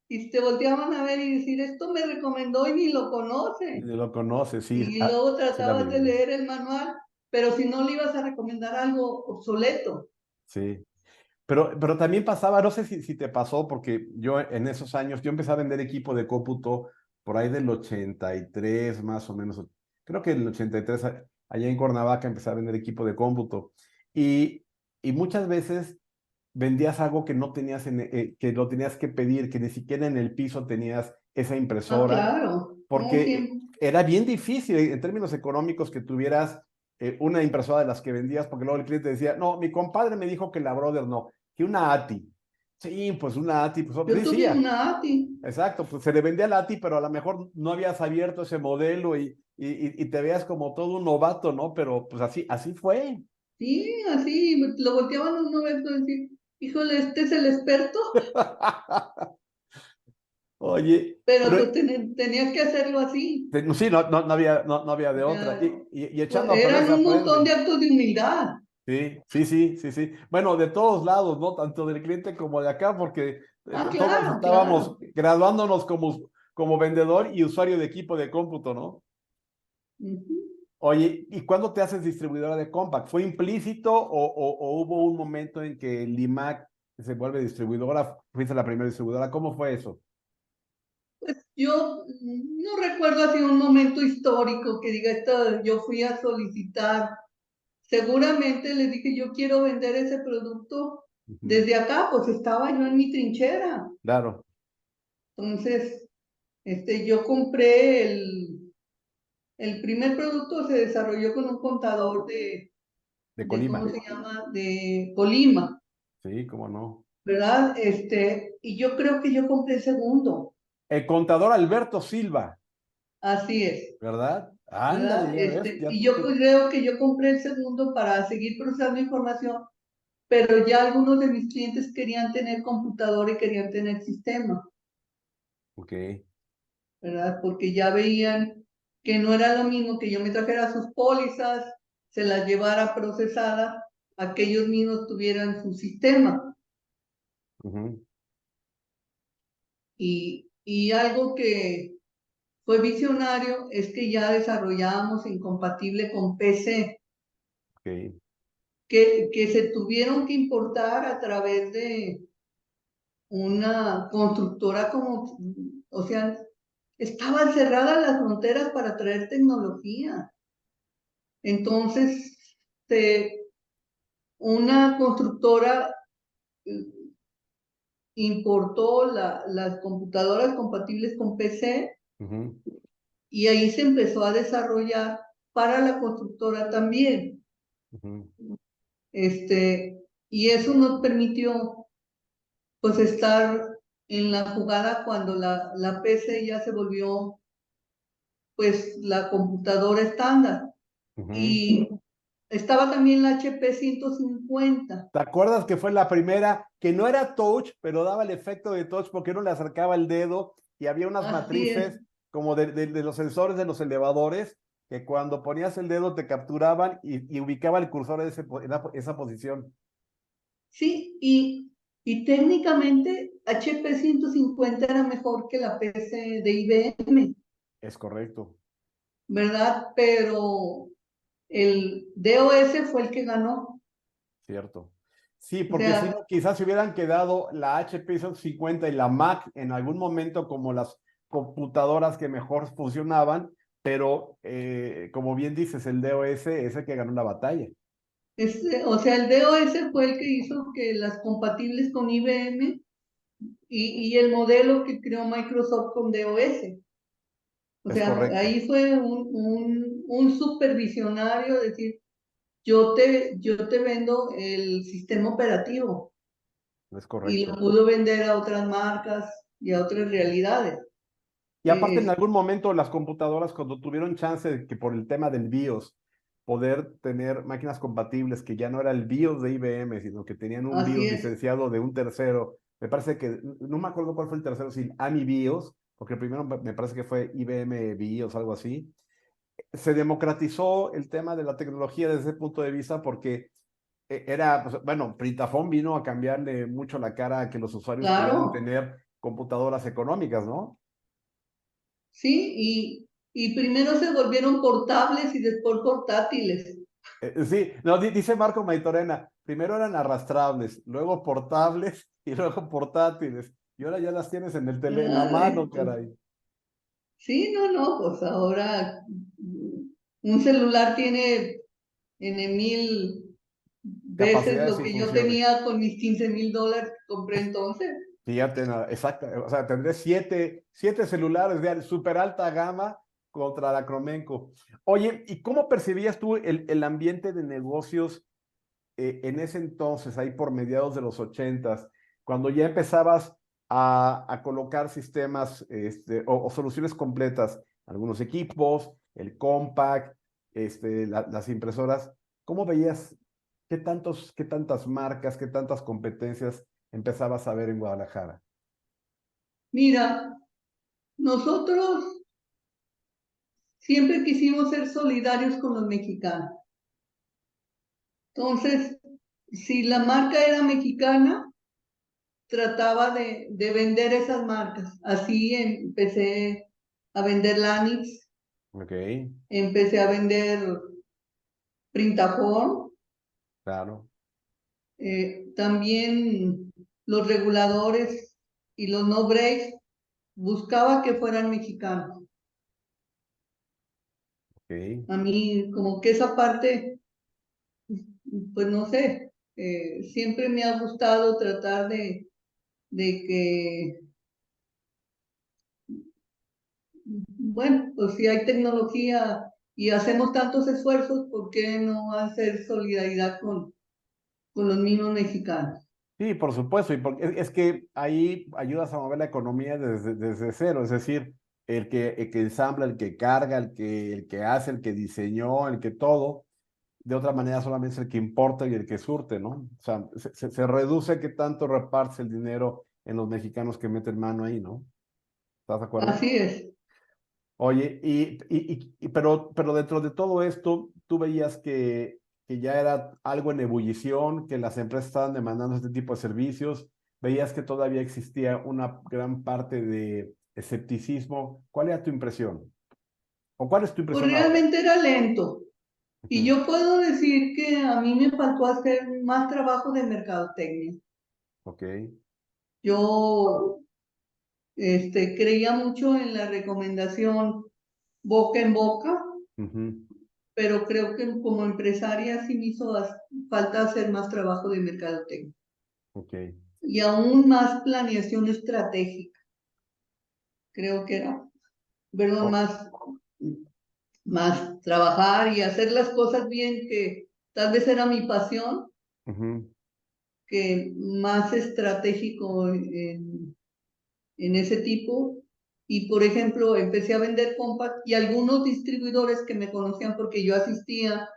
y te volteaban a ver y decir, esto me recomendó y ni lo Y conoce. lo conoce, sí, Y luego sí la tratabas de vivimos. leer el manual, pero si no le ibas a recomendar algo obsoleto. Sí. Pero también pasaba, no sé si te pasó, porque yo en esos años, yo empecé a vender equipo de cómputo por ahí del 83 más o menos. Creo que en el 83 allá en Cuernavaca empecé a vender equipo de cómputo. Y, y muchas veces vendías algo que no tenías, que lo tenías que pedir, que ni siquiera en el piso tenías esa Ah, impresora, claro, no porque siempre. era bien difícil en términos económicos que tuvieras una impresora de las que vendías, porque luego el cliente decía, no, mi compadre me dijo que la Brother no, que una ATI. Sí, pues una ATI, pues Yo sí, sí, tuve una ATI, exacto, pues se le vendía la ATI, pero a lo mejor no habías abierto ese modelo y te veas como todo un novato, ¿no? Pero pues así fue. sí, así, lo volteaban uno a ver y decir, híjole, este es el experto. Oye, Pero pero tú tenías que hacerlo así. sí, no había de O otra. sea, Y echando a perder eran se un montón aprende. de actos de humildad. Sí, sí, sí, sí, sí. Bueno, de todos lados, ¿no? Tanto del cliente como de acá, porque Ah, todos claro, estábamos claro. graduándonos como vendedor y usuario de equipo de cómputo, ¿no? Ujú. Oye, ¿y cuándo te haces distribuidora de Compaq? ¿Fue implícito o hubo un momento en que Limac se vuelve distribuidora? ¿Fuiste la primera distribuidora? ¿Cómo fue eso? Pues yo no recuerdo así un momento histórico que diga esto, yo fui a solicitar. Seguramente le dije, yo quiero vender ese producto Ujú. desde acá, pues estaba yo en mi trinchera. Claro, Entonces, yo compré el primer producto se desarrolló con un contador de ¿cómo Colima. se llama? De Colima, Sí, cómo no. ¿verdad? Y yo creo que yo compré el segundo, El contador Alberto Silva, así es, ¿verdad? Ándale, ¿verdad? ya ves, ya Y yo tú. creo que yo compré el segundo para seguir procesando información, pero ya algunos de mis clientes querían tener computador y querían tener sistema, Ok. ¿verdad? Porque ya veían que no era lo mismo que yo me trajera sus pólizas, se las llevara procesadas, a que ellos mismos tuvieran su sistema. Ujú. Y algo que fue visionario es que ya desarrollábamos incompatible con PC, Ok. que se tuvieron que importar a través de una constructora como, o sea, estaban cerradas las fronteras para traer tecnología. Entonces, se- una constructora eh, importó las computadoras compatibles con PC Ujú, y ahí se empezó a desarrollar para la constructora también. ujú. Y eso nos permitió pues estar en la jugada cuando la PC ya se volvió pues la computadora estándar. Ujú. Y estaba también la HP 150. ¿Te acuerdas que fue la primera que no era touch, pero daba el efecto de touch porque uno le acercaba el dedo y había unas Así es. matrices como de los sensores de los elevadores que cuando ponías el dedo te capturaban y ubicaba el cursor en, esa posición? Sí, y técnicamente HP 150 era mejor que la PC de IBM, Es correcto, ¿verdad? Pero el DOS fue el que ganó. cierto. Sí, O porque si sea, no, quizás se hubieran quedado la HP 50 y la Mac en algún momento como las computadoras que mejor funcionaban, pero como bien dices, el DOS es el que ganó la batalla. o sea, el DOS fue el que hizo que las compatibles con IBM y el modelo que creó Microsoft con DOS. O Es sea, correcto, ahí fue un supervisionario decir, yo te vendo el sistema operativo es y lo correcto. pudo vender a otras marcas y a otras realidades. Y aparte, en Eh, algún momento las computadoras, cuando tuvieron chance de que por el tema del BIOS, poder tener máquinas compatibles que ya no era el BIOS de IBM, sino que tenían un así BIOS es. licenciado de un tercero. Me parece que, no me acuerdo cuál fue el tercero, sin AMI BIOS, porque el primero me parece que fue IBM BIOS, algo así. Se democratizó el tema de la tecnología desde ese punto de vista porque era, pues, bueno, Printafón vino a cambiarle mucho la cara a que los usuarios pudieran Claro, tener computadoras económicas, ¿no? sí, y primero se volvieron portables y después portátiles. Sí, no, dice Marco Maitorena, primero eran arrastrables, luego portables y luego portátiles. Y ahora ya las tienes en la Ah, mano, caray. sí, no, no, pues ahora un celular tiene en mil veces Capacidades lo y que yo funciones. tenía con mis $15,000 que compré entonces. Fíjate, exacto. O sea, tendré siete celulares de súper alta gama contra la Cromenco. Oye, ¿y cómo percibías tú el ambiente de negocios en ese entonces, ahí por mediados de los ochentas, cuando ya empezabas a colocar sistemas o soluciones completas, algunos equipos, el Compaq, las impresoras? ¿Cómo veías qué tantas marcas, qué tantas competencias empezabas a ver en Guadalajara? Mira. nosotros siempre quisimos ser solidarios con los mexicanos. Entonces, si la marca era mexicana, trataba de vender esas marcas. Así empecé a vender Lanix, Ok, empecé a vender Printafón, claro, también los reguladores y los no breaks, buscaba que fueran mexicanos. ok. A mí como que esa parte, pues no sé, siempre me ha gustado tratar de que, bueno, pues si hay tecnología y hacemos tantos esfuerzos, ¿por qué no hacer solidaridad con los mismos mexicanos? Sí, por supuesto, y es que ahí ayudas a mover la economía desde cero, es decir, el que ensambla, el que carga, el que hace, el que diseñó, el que todo, de otra manera solamente es el que importa y el que surte, ¿no? O sea, se reduce qué tanto repartes el dinero en los mexicanos que meten mano ahí, ¿no? ¿Estás de acuerdo? Así es. Oye, pero dentro de todo esto, tú veías que ya era algo en ebullición, que las empresas estaban demandando este tipo de servicios, veías que todavía existía una gran parte de escepticismo. ¿Cuál era tu impresión? ¿O cuál es tu Pues impresión ahora? realmente era lento. Y Ujú. yo puedo decir que a mí me faltó hacer más trabajo de mercadotecnia. Ok. Yo creía mucho en la recomendación boca en boca, Ujú. pero creo que como empresaria sí me hizo falta hacer más trabajo de mercadotecnia Ok. y aún más planeación estratégica. Creo que era, perdón, Oh, más trabajar y hacer las cosas bien, que tal vez era mi pasión, ujú. que más estratégico en ese tipo. Y por ejemplo, empecé a vender compact y algunos distribuidores que me conocían porque yo asistía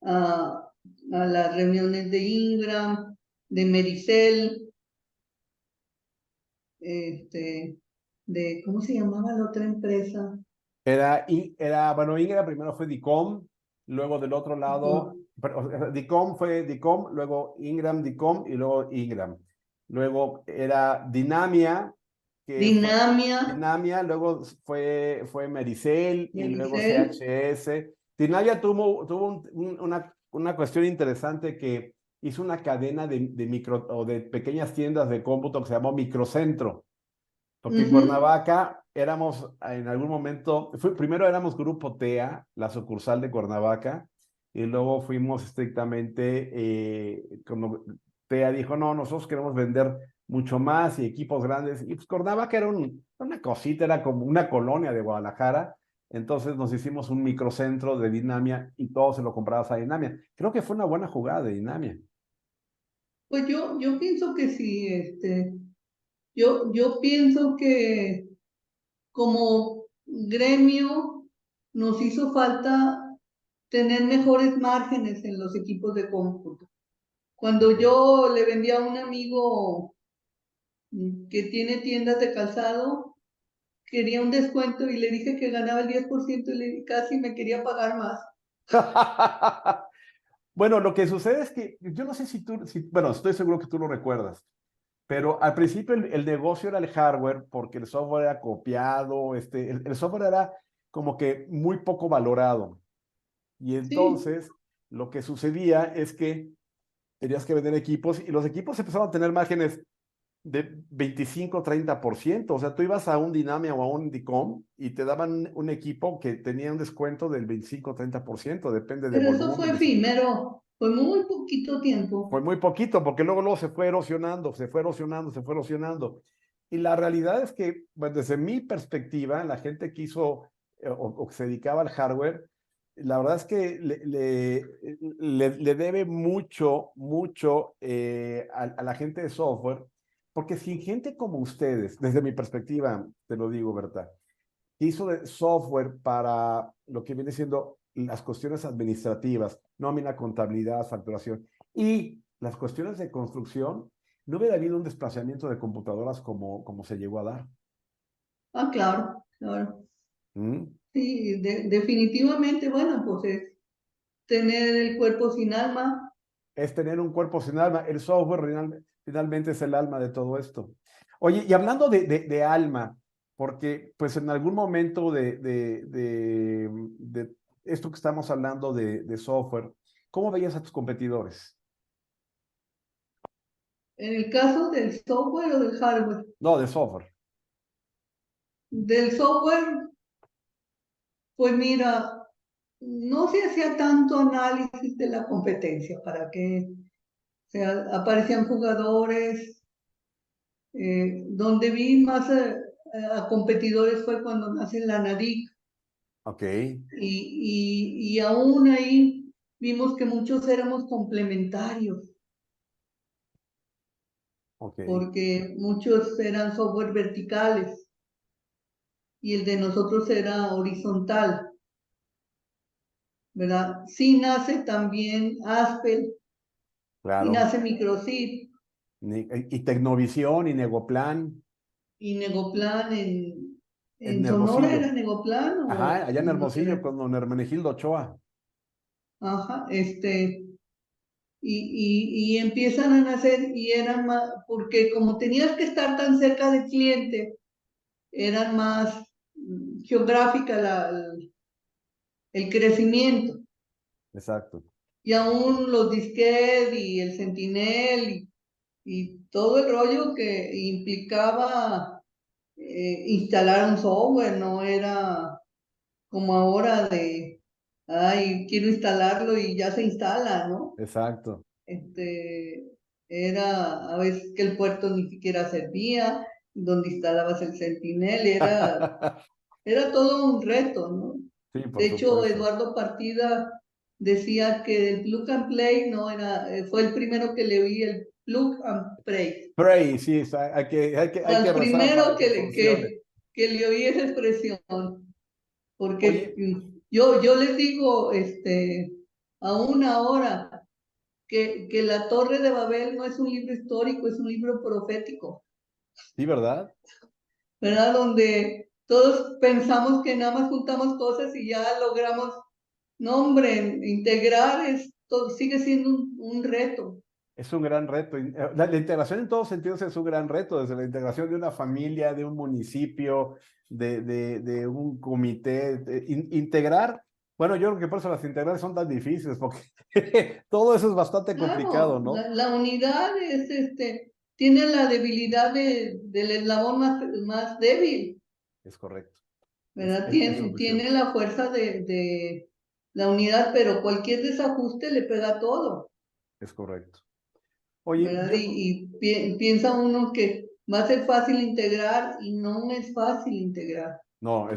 a, a las reuniones de Ingram, de Mericel, este, ¿cómo se llamaba la otra empresa? Bueno, Ingram primero fue Dicom, luego del otro lado, o sea, Dicom fue Dicom, luego Ingram, Dicom y luego Ingram. Luego era Dinamia, que fue Dinamia, Luego fue Mericel y luego Mericel. CHS. Dinamia tuvo una cuestión interesante que hizo una cadena de micro o de pequeñas tiendas de cómputo que se llamó Microcentro. Porque en Ujú. Cuernavaca éramos en algún momento, primero éramos Grupo TEA, la sucursal de Cuernavaca, y luego fuimos estrictamente, como TEA dijo, no, nosotros queremos vender mucho más y equipos grandes, y pues Cuernavaca era una cosita, era como una colonia de Guadalajara, entonces nos hicimos un microcentro de Dinamia y todo se lo comprabas a Dinamia. Creo que fue una buena jugada de Dinamia. Pues yo pienso que sí, yo pienso que como gremio nos hizo falta tener mejores márgenes en los equipos de cómputo. Cuando Ok. yo le vendía a un amigo que tiene tiendas de calzado, quería un descuento y le dije que ganaba el 10% y casi me quería pagar más. Bueno, lo que sucede es que yo no sé bueno, estoy seguro que tú lo recuerdas, pero al principio el negocio era el hardware porque el software era copiado, el software era como que muy poco valorado. Y Sí, entonces lo que sucedía es que tenías que vender equipos y los equipos empezaron a tener márgenes de 25-30%. O sea, tú ibas a un Dynamia o a un Dicom y te daban un equipo que tenía un descuento del 25-30%, depende de pero eso fue volumen. efímero, fue muy poquito Fue tiempo. muy poquito, porque luego se fue erosionando, se fue erosionando, se fue erosionando. Y la realidad es que, bueno, desde mi perspectiva, la gente que hizo o que se dedicaba al hardware, la verdad es que le debe mucho, mucho a la gente de software, porque sin gente como ustedes, desde mi perspectiva, te lo digo, Berta, hizo de software para lo que viene siendo las cuestiones administrativas, nómina, contabilidad, facturación y las cuestiones de construcción, no hubiera habido un desplazamiento de computadoras como se llegó a dar. Ah, claro, claro. ¿Mm? Sí, definitivamente, bueno, pues es tener el cuerpo sin alma. Es tener un cuerpo sin alma. El software finalmente es el alma de todo esto. Oye, y hablando de alma, porque pues en algún momento de esto que estamos hablando de software, ¿cómo veías a tus competidores? En el caso del software o del hardware. No, de software. Del software, pues mira, no se hacía tanto análisis de la competencia para que, o sea, aparecían jugadores. Donde vi más a competidores fue cuando nace la NADIC Ok, y aún ahí vimos que muchos éramos complementarios ok, porque muchos eran software verticales y el de nosotros era horizontal, ¿verdad? Sí nace también Aspel y claro. nace Microsoft Y Tecnovisión y Negoplan y Negoplan en en Sonora Hermosillo. era Negoplan Ajá, o allá en en dónde Hermosillo era. con don Hermenegildo Ochoa. Ajá, y empiezan a nacer y eran más, porque como tenías que estar tan cerca del cliente, eran más geográfica el crecimiento. Exacto. Y aún los disquet y el Sentinel y todo el rollo que implicaba instalar un software, no era como ahora de, ay, quiero instalarlo y ya se instala, ¿no? Exacto. Este, era a veces que el puerto ni siquiera servía, donde instalabas el Sentinel, era todo un reto, ¿no? Sí, De por hecho, supuesto. Eduardo Partida decía que el plug and play no era, fue el primero que le oí el plug and play. Pray, sí, hay que Al rezar para primero que funcione. que le oí esa expresión, porque Oye, yo les digo, aún ahora, que la Torre de Babel no es un libro histórico, es un libro profético, sí, ¿verdad? ¿verdad? Donde todos pensamos que nada más juntamos cosas y ya logramos, no hombre, integrar sigue siendo un reto. Es un gran reto. La integración en todos sentidos es un gran reto, desde la integración de una familia, de un municipio, de un comité. Integrar, bueno, yo creo que por eso las integrales son tan difíciles, porque todo eso es bastante complicado, Claro, ¿no? la unidad tiene la debilidad del eslabón más débil, Es correcto. ¿verdad? Eso es muy Tiene cierto. la fuerza de la unidad, pero cualquier desajuste le pega a todo. Es correcto. Oye, ¿Verdad? Piensa uno que va a ser fácil integrar y no es fácil integrar. no,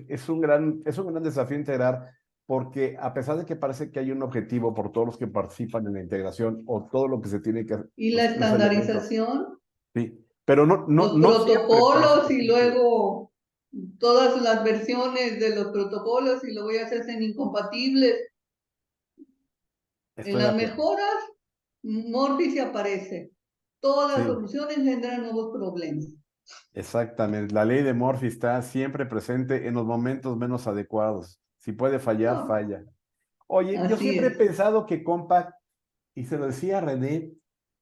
es un gran desafío integrar, porque a pesar de que parece que hay un objetivo por todos los que participan en la integración o todo lo que se tiene que, Y la los elementos, estandarización, sí, pero los no siempre protocolos y existe. luego todas las versiones de los protocolos y lo voy a hacer en incompatibles. En Estoy de las acuerdo. mejoras, Morphy se aparece. Todas las Sí, soluciones generan nuevos problemas. exactamente. La ley de Murphy está siempre presente en los momentos menos adecuados. Si puede fallar, No, falla. Oye, yo así siempre he es. pensado que Compaq, y se lo decía a René,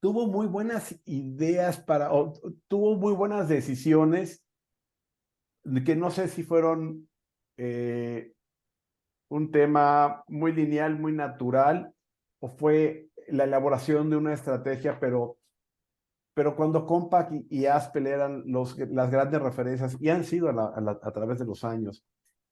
tuvo muy buenas ideas tuvo muy buenas decisiones, que no sé si fueron eh, un tema muy lineal, muy natural, o fue la elaboración de una estrategia, pero cuando Compaq y Aspel eran las grandes referencias y han sido a través de los años.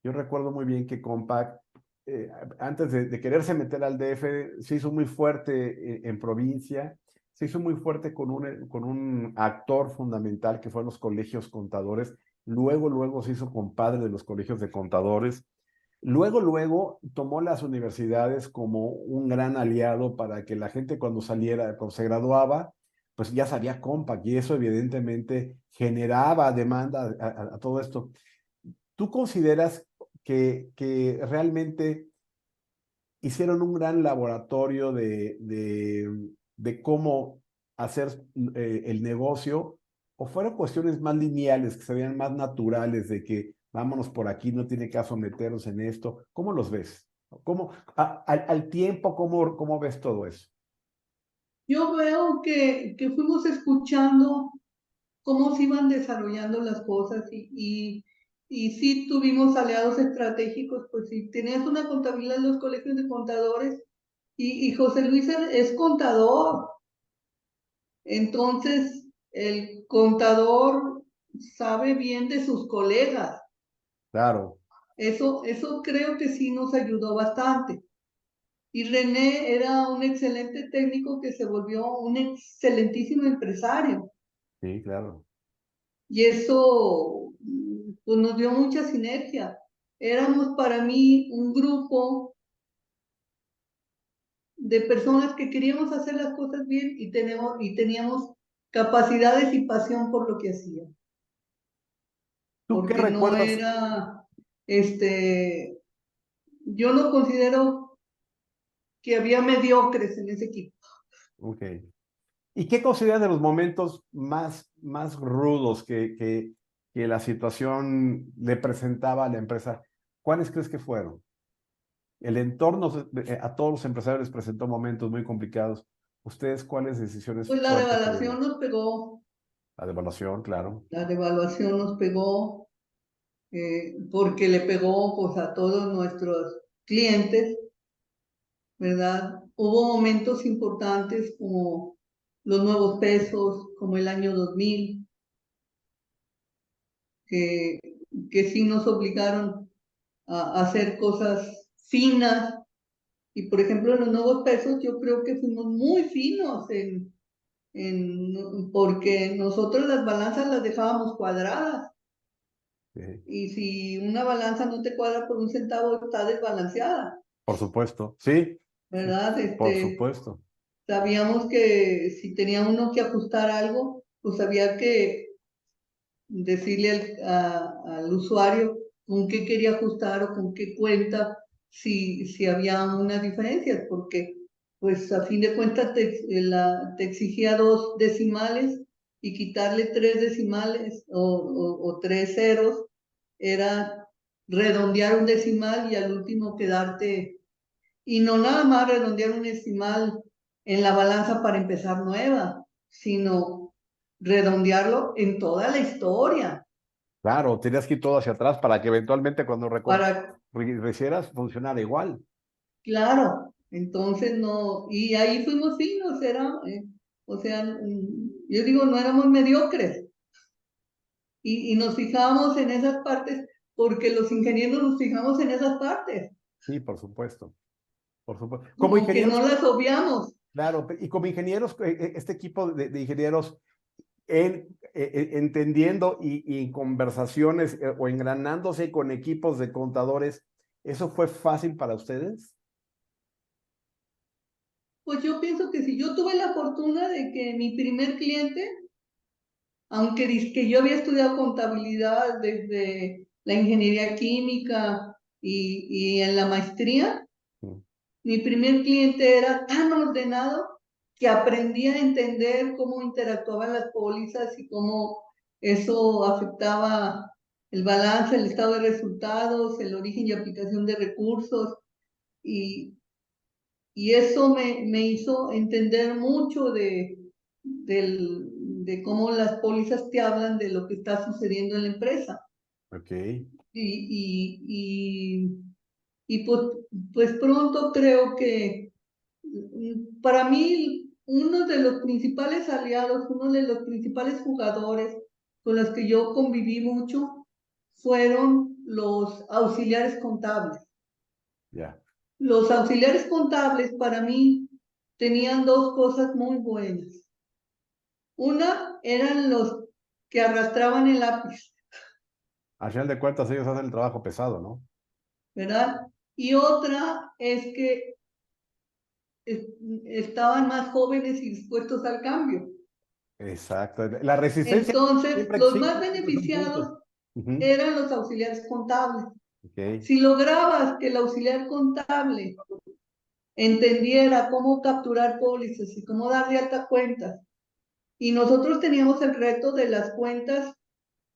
Yo recuerdo muy bien que Compaq, eh, antes de quererse meter al DF, se hizo muy fuerte en provincia, se hizo muy fuerte con un actor fundamental que fueron los colegios contadores. Luego se hizo compadre de los colegios de contadores. Luego tomó las universidades como un gran aliado para que la gente cuando se graduaba, pues ya sabía Compaq y eso evidentemente generaba demanda a todo esto. ¿Tú consideras que realmente hicieron un gran laboratorio de cómo hacer el negocio? o fueron cuestiones más lineales, que se veían más naturales, de que vámonos por aquí, no tiene caso meternos en esto? ¿Cómo los ves? ¿Cómo, al tiempo, cómo ves todo eso? Yo veo que fuimos escuchando cómo se iban desarrollando las cosas y sí tuvimos aliados estratégicos, pues si tenías una contabilidad en los colegios de contadores y José Luis es contador, entonces el contador sabe bien de sus colegas. Claro, Eso creo que sí nos ayudó bastante. Y René era un excelente técnico que se volvió un excelentísimo empresario. sí, claro. Y eso pues, nos dio mucha sinergia. Éramos para mí un grupo de personas que queríamos hacer las cosas bien y teníamos capacidades y pasión por lo que hacíamos. ¿Tú qué Porque no recuerdas? era, yo no considero que había mediocres en ese equipo. Ok. ¿Y qué consideras de los momentos más rudos que la situación le presentaba a la empresa? ¿Cuáles crees que fueron? El entorno a todos los empresarios les presentó momentos muy complicados. ¿Ustedes cuáles decisiones Pues fuertes tuvieron? La devaluación, claro. la devaluación nos pegó, porque le pegó pues a todos nuestros clientes, ¿verdad? Hubo momentos importantes como los nuevos pesos, como el año 2000, que, que sí nos obligaron a hacer cosas finas. Y por ejemplo, en los nuevos pesos yo creo que fuimos muy finos porque nosotros las balanzas las dejábamos cuadradas. Sí. Y si una balanza no te cuadra por un centavo, está desbalanceada, Por supuesto, sí, ¿verdad? por supuesto. Sabíamos que si tenía uno que ajustar algo, pues había que decirle al usuario con qué quería ajustar o con qué cuenta, si había unas diferencias, porque pues a fin de cuentas te exigía 2 decimales y quitarle 3 decimales o 3 ceros era redondear un decimal y al último quedarte, y no nada más redondear un decimal en la balanza para empezar nueva, sino redondearlo en toda la historia, Claro, tenías que ir todo hacia atrás para que eventualmente cuando para, recibieras funcionara igual. claro, entonces no, y ahí fuimos finos, o sea, yo digo, no éramos mediocres, y nos fijábamos en esas partes, porque los ingenieros nos fijamos en esas partes, Sí, por supuesto, por supuesto. Como como que no ingenieros, las obviamos. claro, y como ingenieros, este equipo de ingenieros, entendiendo y en conversaciones o engranándose con equipos de contadores, ¿eso fue fácil para ustedes? Pues yo pienso que si yo tuve la fortuna de que mi primer cliente, aunque que yo había estudiado contabilidad desde la ingeniería química y en la maestría, Mm. mi primer cliente era tan ordenado que aprendí a entender cómo interactuaban las pólizas y cómo eso afectaba el balance, el estado de resultados, el origen y aplicación de recursos. Y, y eso me hizo entender mucho de cómo las pólizas te hablan de lo que está sucediendo en la empresa. Ok, Y, y, y pues pronto creo que para mí uno de los principales aliados, uno de los principales jugadores con los que yo conviví mucho fueron los auxiliares contables. ya. Los auxiliares contables para mí tenían dos cosas muy buenas. Una eran los que arrastraban el lápiz, Al final de cuentas, ellos hacen el trabajo pesado, ¿no? ¿verdad? Y otra es que estaban más jóvenes y dispuestos al cambio. Exacto. La resistencia Entonces, siempre los más existe, siempre son puntos. beneficiados Ujú. eran los auxiliares contables. Ok, Si lograbas que el auxiliar contable entendiera cómo capturar pólizas y cómo dar de alta cuentas Y nosotros teníamos el reto de las cuentas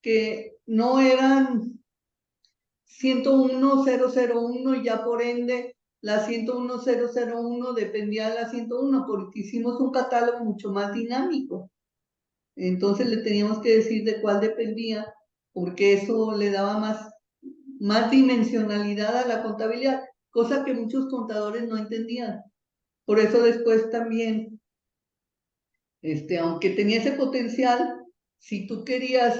que no eran 101,001 y ya por ende la 101,001 dependía de la 101 porque hicimos un catálogo mucho más dinámico. Entonces le teníamos que decir de cuál dependía porque eso le daba más dimensionalidad a la contabilidad, cosa que muchos contadores no entendían. Por eso después también, aunque tenía ese potencial, si tú querías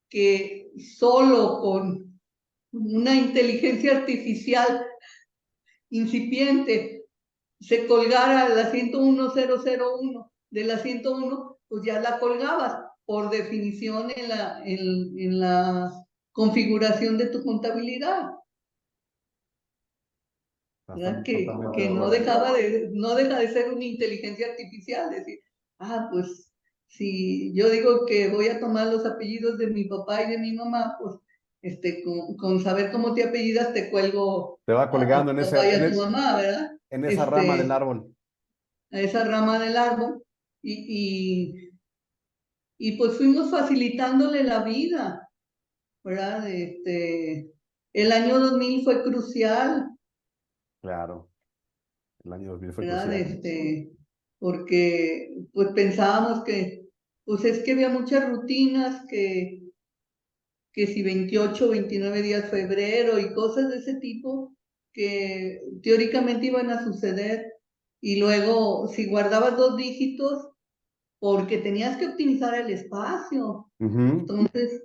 que solo con una inteligencia artificial incipiente se colgara la 101,001 de la 101, pues ya la colgabas por definición en la configuración de tu contabilidad. ¿Verdad? Totalmente de Que no acuerdo. no deja de ser una inteligencia artificial, decir, pues si yo digo que voy a tomar los apellidos de mi papá y de mi mamá, pues con saber cómo te apellidas te cuelgo Te va a colgando tu papá y a tu mamá, ¿verdad? en esa rama del árbol. A esa rama del árbol y, y, y pues fuimos facilitándole la vida, ¿verdad? El año 2000 fue crucial, Claro, el año 2000 fue ¿verdad? crucial. Porque pues pensábamos que, pues es que había muchas rutinas que si 28 29 días febrero y cosas de ese tipo que teóricamente iban a suceder. Y luego, si guardabas 2 dígitos, porque tenías que optimizar el espacio. Ujú. Entonces,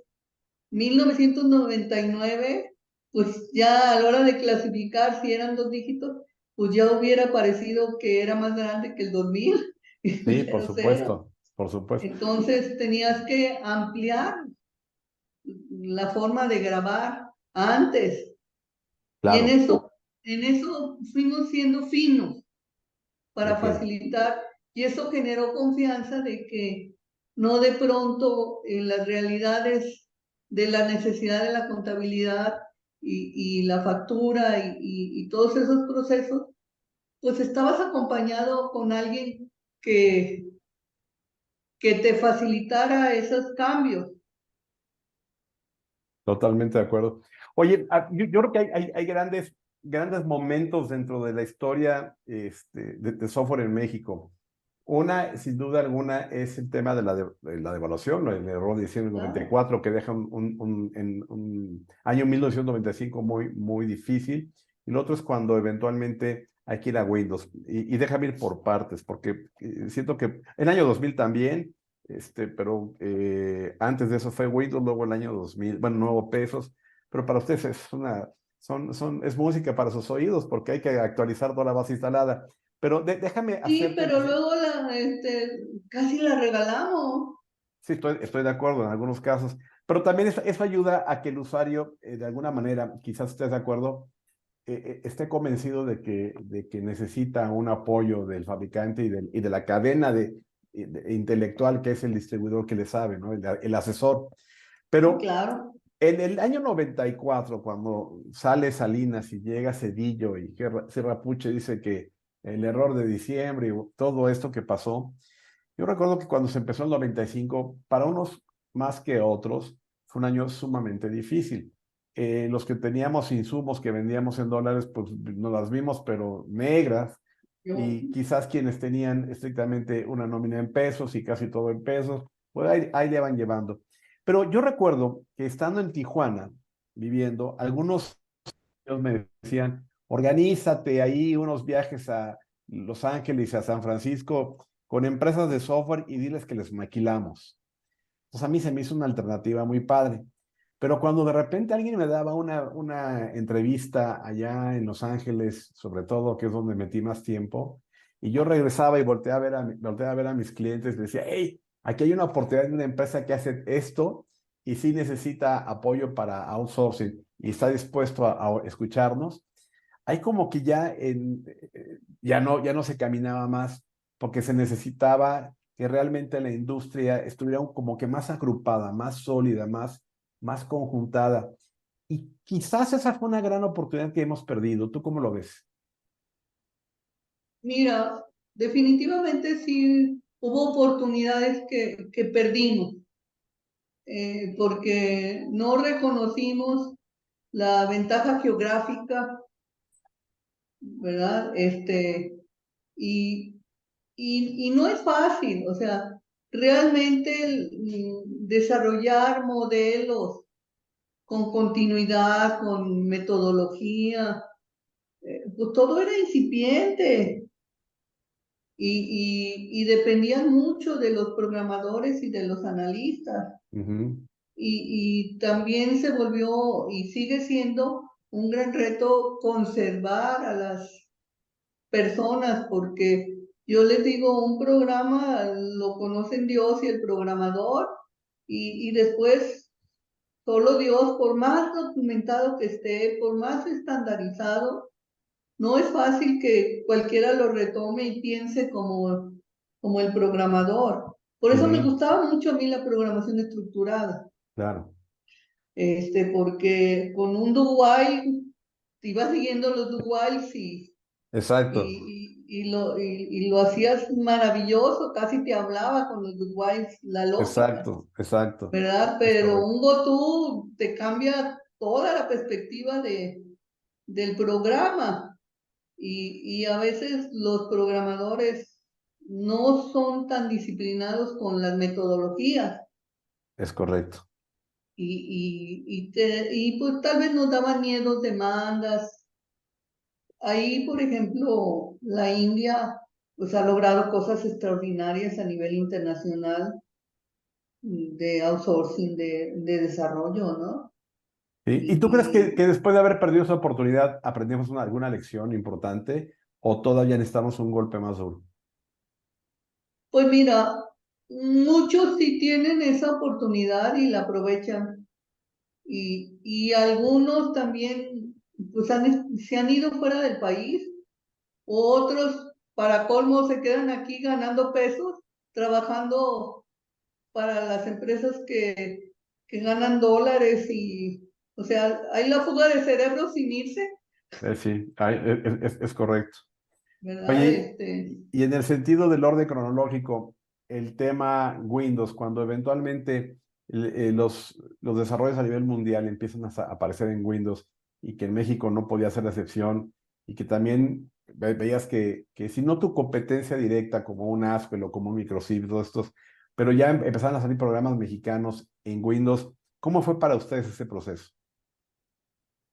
1999, pues ya a la hora de clasificar si eran 2 dígitos, pues ya hubiera parecido que era más grande que el 2000, Sí, el por 00. supuesto, por supuesto. Entonces tenías que ampliar la forma de grabar antes. Y Claro, en eso fuimos siendo finos para ok. facilitar, y eso generó confianza de que no de pronto en las realidades de la necesidad de la contabilidad y la factura y todos esos procesos, pues estabas acompañado con alguien que, que te facilitara esos cambios. Totalmente de acuerdo. Oye, yo creo que hay grandes momentos dentro de la historia de software en México. Una, sin duda alguna, es el tema de la devaluación, ¿no? El error de diciembre del ¿Verdad? 94, que deja un año 1995 muy difícil. Y lo otro es cuando eventualmente hay que ir a Windows. Y déjame ir por partes, porque siento que el año 2000 también, pero antes de eso fue Windows, luego el año 2000, bueno, nuevo pesos, pero para ustedes es música para sus oídos, porque hay que actualizar toda la base instalada. Pero déjame Sí, hacerte, pero luego casi la regalamos. sí, estoy de acuerdo en algunos casos, pero también eso ayuda a que el usuario, de alguna manera, quizás estés de acuerdo, esté convencido de que necesita un apoyo del fabricante y de la cadena intelectual que es el distribuidor que le sabe, ¿no? El asesor. Sí, Pero claro. en el año 94, cuando sale Salinas y llega Cedillo y Serrapuche dice que el error de diciembre y todo esto que pasó, yo recuerdo que cuando se empezó el 95, para unos más que otros, fue un año sumamente difícil. Los que teníamos insumos que vendíamos en dólares, pues nos las vimos, pero negras, Yo, y quizás quienes tenían estrictamente una nómina en pesos y casi todo en pesos, pues ahí le van llevando. Pero yo recuerdo que estando en Tijuana, viviendo, algunos me decían, organízate ahí unos viajes a Los Ángeles y a San Francisco con empresas de software y diles que les maquilamos. Entonces a mí se me hizo una alternativa muy padre. Pero cuando de repente alguien me daba una entrevista allá en Los Ángeles, sobre todo, que es donde metí más tiempo, y yo regresaba y volteaba a ver a mis clientes y decía, hey, aquí hay una oportunidad de una empresa que hace esto y sí necesita apoyo para outsourcing y está dispuesto a escucharnos. Hay como que ya no se caminaba más porque se necesitaba que realmente la industria estuviera como que más agrupada, más sólida, más conjuntada. Y quizás esa fue una gran oportunidad que hemos perdido. ¿Tú cómo lo ves? mira, definitivamente sí hubo oportunidades que perdimos, porque no reconocimos la ventaja geográfica, ¿verdad? Y, y no es fácil, o sea, realmente desarrollar modelos con continuidad, con metodología, pues todo era incipiente y dependían mucho de los programadores y de los analistas. Ujú. Y también se volvió y sigue siendo un gran reto conservar a las personas, porque yo les digo, un programa lo conocen Dios y el programador, y después solo Dios, por más documentado que esté, por más estandarizado, no es fácil que cualquiera lo retome y piense como el programador. Por eso me Ujú. gustaba mucho a mí la programación estructurada, Claro, porque con un do while, te ibas siguiendo los do whiles exacto, y lo hacías maravilloso, casi te hablaba con los do whiles, la lógica, exacto, exacto. ¿verdad? Es Pero correcto. un go-to te cambia toda la perspectiva del programa. Y a veces los programadores no son tan disciplinados con las metodologías Es correcto. y pues tal vez nos daban miedos, demandas. Ahí, por ejemplo, la India pues ha logrado cosas extraordinarias a nivel internacional de outsourcing, de desarrollo, ¿no? ¿Sí? ¿Y tú crees Y que después de haber perdido esa oportunidad aprendimos alguna lección importante o todavía necesitamos un golpe más duro? pues mira, muchos sí tienen esa oportunidad y la aprovechan. Y algunos también pues se han ido fuera del país, otros para colmo se quedan aquí ganando pesos, trabajando para las empresas que ganan dólares o sea, hay la fuga de cerebros sin irse, Sí, es correcto. ¿verdad? Oye, y en el sentido del orden cronológico, el tema Windows, cuando eventualmente los desarrollos a nivel mundial empiezan a aparecer en Windows y que en México no podía ser la excepción y que también veías que si no tu competencia directa como un Aspel o como un Microsoft, todos estos, pero ya empezaron a salir programas mexicanos en Windows, ¿cómo fue para ustedes ese proceso?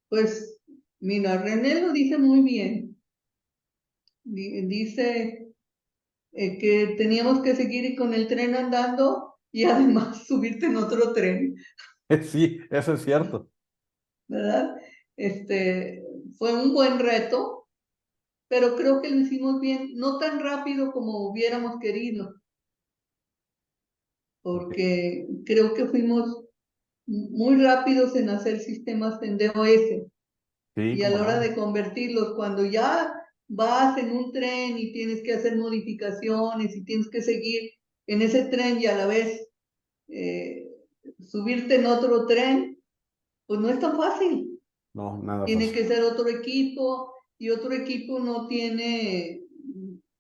Pues mira, René lo dice muy bien. Dice que teníamos que seguir con el tren andando y además subirte en otro tren. Sí, eso es cierto. ¿Verdad? Este, fue un buen reto, pero creo que lo hicimos bien, no tan rápido como hubiéramos querido, Ok. porque creo que fuimos muy rápidos en hacer sistemas en DOS Sí, y a cómo la hora no. de convertirlos, cuando ya vas en un tren y tienes que hacer modificaciones y tienes que seguir en ese tren y a la vez eh, subirte en otro tren, pues no es tan fácil. No, nada Tiene fácil. que ser otro equipo y otro equipo no tiene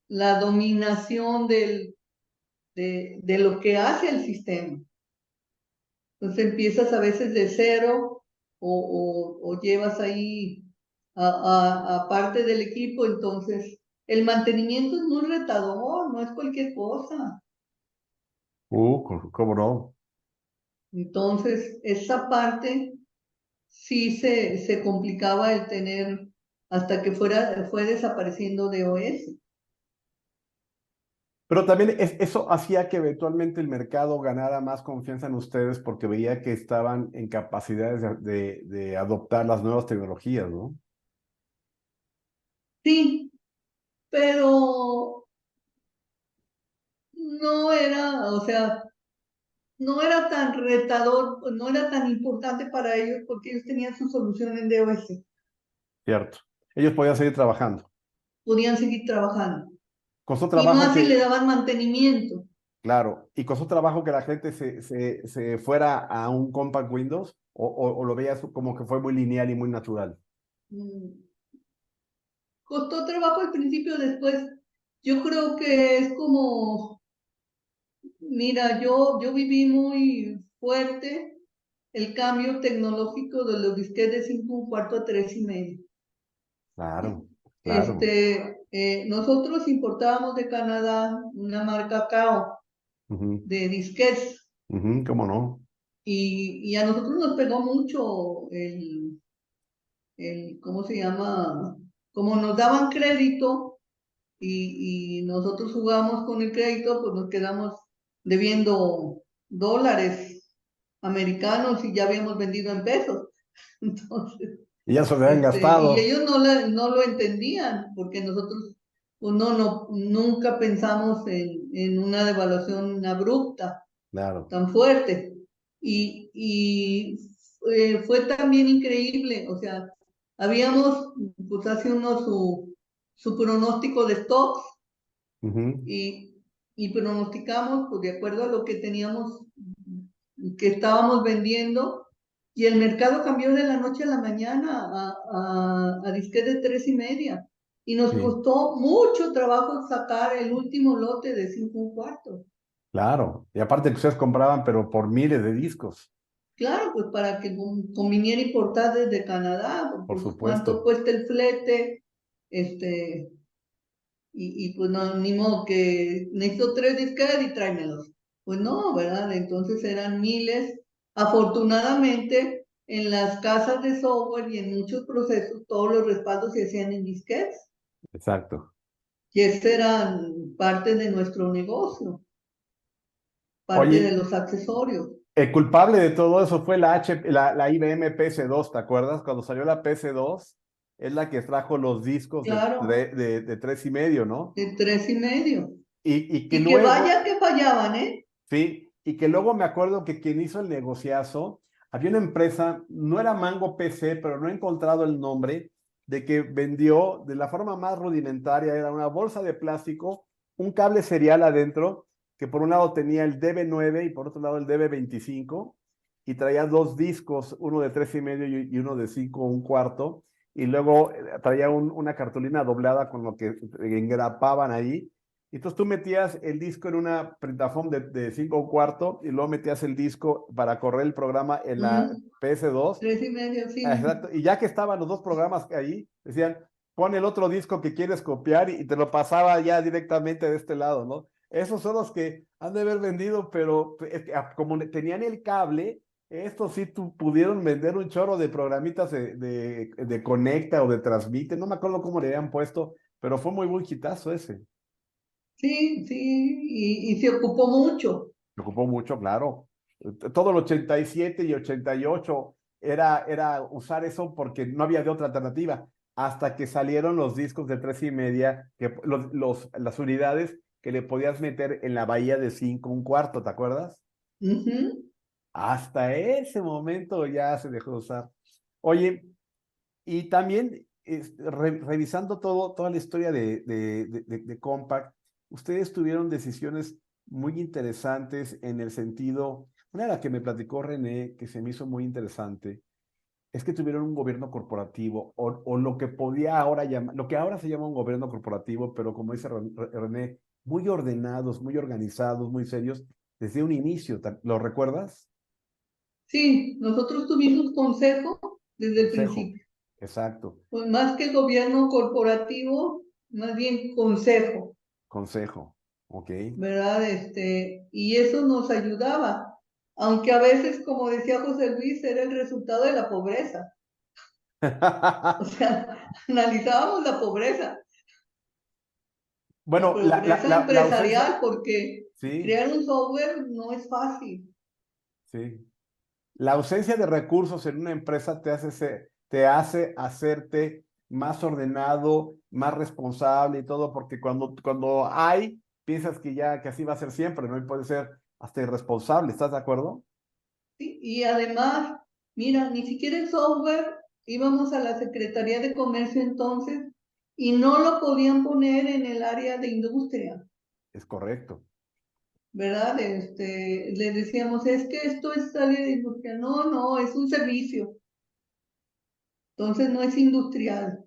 la dominación de lo que hace el sistema. Entonces empiezas a veces de cero o llevas ahí a parte del equipo, entonces el mantenimiento es muy retador, no es cualquier cosa. Cómo no. Entonces esa parte sí se complicaba el tener hasta que fue desapareciendo de OS. Pero también eso hacía que eventualmente el mercado ganara más confianza en ustedes porque veía que estaban en capacidades de adoptar las nuevas tecnologías, ¿no? Sí, pero no era, o sea, no era tan retador, no era tan importante para ellos porque ellos tenían su solución en DOS, Cierto. Ellos podían seguir trabajando. podían seguir trabajando. Costó Y trabajo más si le que, daban mantenimiento. claro, y costó trabajo que la gente se fuera a un Compact Windows o lo veías como que fue muy lineal y muy natural. Mm, Costó trabajo al principio, después yo creo que es como Mira, yo viví muy fuerte el cambio tecnológico de los disquetes de 5 1/4 a 3 1/2. Claro, claro. Nosotros importábamos de Canadá una marca Cao Ujú, de disquetes ujú, ¿cómo no? y a nosotros nos pegó mucho ¿cómo se llama? Como nos daban crédito y nosotros jugamos con el crédito, pues nos quedamos debiendo dólares americanos y ya habíamos vendido en pesos. Entonces, Y ya se lo habían y gastado. ellos no lo entendían, porque nosotros pues nunca pensamos en una devaluación abrupta, Claro. tan fuerte. Fue también increíble, o sea, habíamos, pues hace uno su pronóstico de stocks Ujú, y, y pronosticamos, pues de acuerdo a lo que teníamos, que estábamos vendiendo, y el mercado cambió de la noche a la mañana a disque de 3 1/2. Y nos sí, costó mucho trabajo sacar el último lote de 5 1/4. claro. Y aparte que ustedes compraban, pero por miles de discos, Claro, pues para que conviniera importar desde Canadá, por pues cuánto supuesto. cuesta el flete, este, pues no, ni modo que necesito 3 disquetes y tráemelos. Pues no, ¿verdad? Entonces eran miles. Afortunadamente, en las casas de software y en muchos procesos, todos los respaldos se hacían en disquetes. Exacto. Y ese era parte de nuestro negocio, parte de Oye, los accesorios. el culpable de todo eso fue la IBM PS2, ¿te acuerdas? Cuando salió la PS2, es la que trajo los discos Claro, de 3,5, ¿no? de 3 1/2. Y que Y que luego, vaya que fallaban, ¿eh? sí, y que luego me acuerdo que quien hizo el negociazo, había una empresa, no era Mango PC, pero no he encontrado el nombre, de que vendió de la forma más rudimentaria, era una bolsa de plástico, un cable serial adentro, que por un lado tenía el DB9 y por otro lado el DB25, y traía dos discos, uno de 3,5 y uno de 5 1/4, y luego traía una cartulina doblada con lo que engrapaban ahí. Entonces tú metías el disco en una printafón de 5 1/4 y luego metías el disco para correr el programa en la Mm, PS2. 3 1/2, sí. Exacto. Y ya que estaban los dos programas ahí, decían, pon el otro disco que quieres copiar y te lo pasaba ya directamente de este lado, ¿no? Esos son los que han de haber vendido, pero es que, como tenían el cable, estos sí pudieron vender un chorro de programitas de Conecta o de Transmite, no me acuerdo cómo le habían puesto, pero fue muy buen hitazo ese. Sí, sí, y se ocupó mucho. Me ocupó mucho, claro. Todo el 87 y 88 era usar eso porque no había de otra alternativa. Hasta que salieron los discos de 3,5, que las unidades que le podías meter en la bahía de 5 1/4, ¿te acuerdas? Ujú. Hasta ese momento ya se dejó de usar. Oye, y también revisando toda la historia de Compaq, ustedes tuvieron decisiones muy interesantes en el sentido, una de las que me platicó René, que se me hizo muy interesante, es que tuvieron un gobierno corporativo o lo que podía ahora llamar, lo que ahora se llama un gobierno corporativo, pero como dice René, muy ordenados, muy organizados, muy serios, desde un inicio. ¿Lo recuerdas? Sí, nosotros tuvimos consejo desde el Consejo. principio. Exacto. Pues más que gobierno corporativo, más bien consejo, Consejo. Ok. ¿verdad? Y eso nos ayudaba, aunque a veces, como decía José Luis, era el resultado de la pobreza. O sea, analizábamos la Bueno, pobreza la ausencia, empresarial, porque sí, crear un software no es fácil. sí. La ausencia de recursos en una empresa te hace hacerte más ordenado, más responsable y todo, porque cuando hay, piensas que ya, que así va a ser siempre, ¿no? Y puede ser hasta irresponsable, ¿estás de acuerdo? ¿Sí? Y además, mira, ni siquiera el software, íbamos a la Secretaría de Comercio entonces y no lo podían poner en el área de industria, Es correcto. ¿verdad? Les decíamos, es que esto es área de industria. No, no, es un servicio. Entonces no es industrial,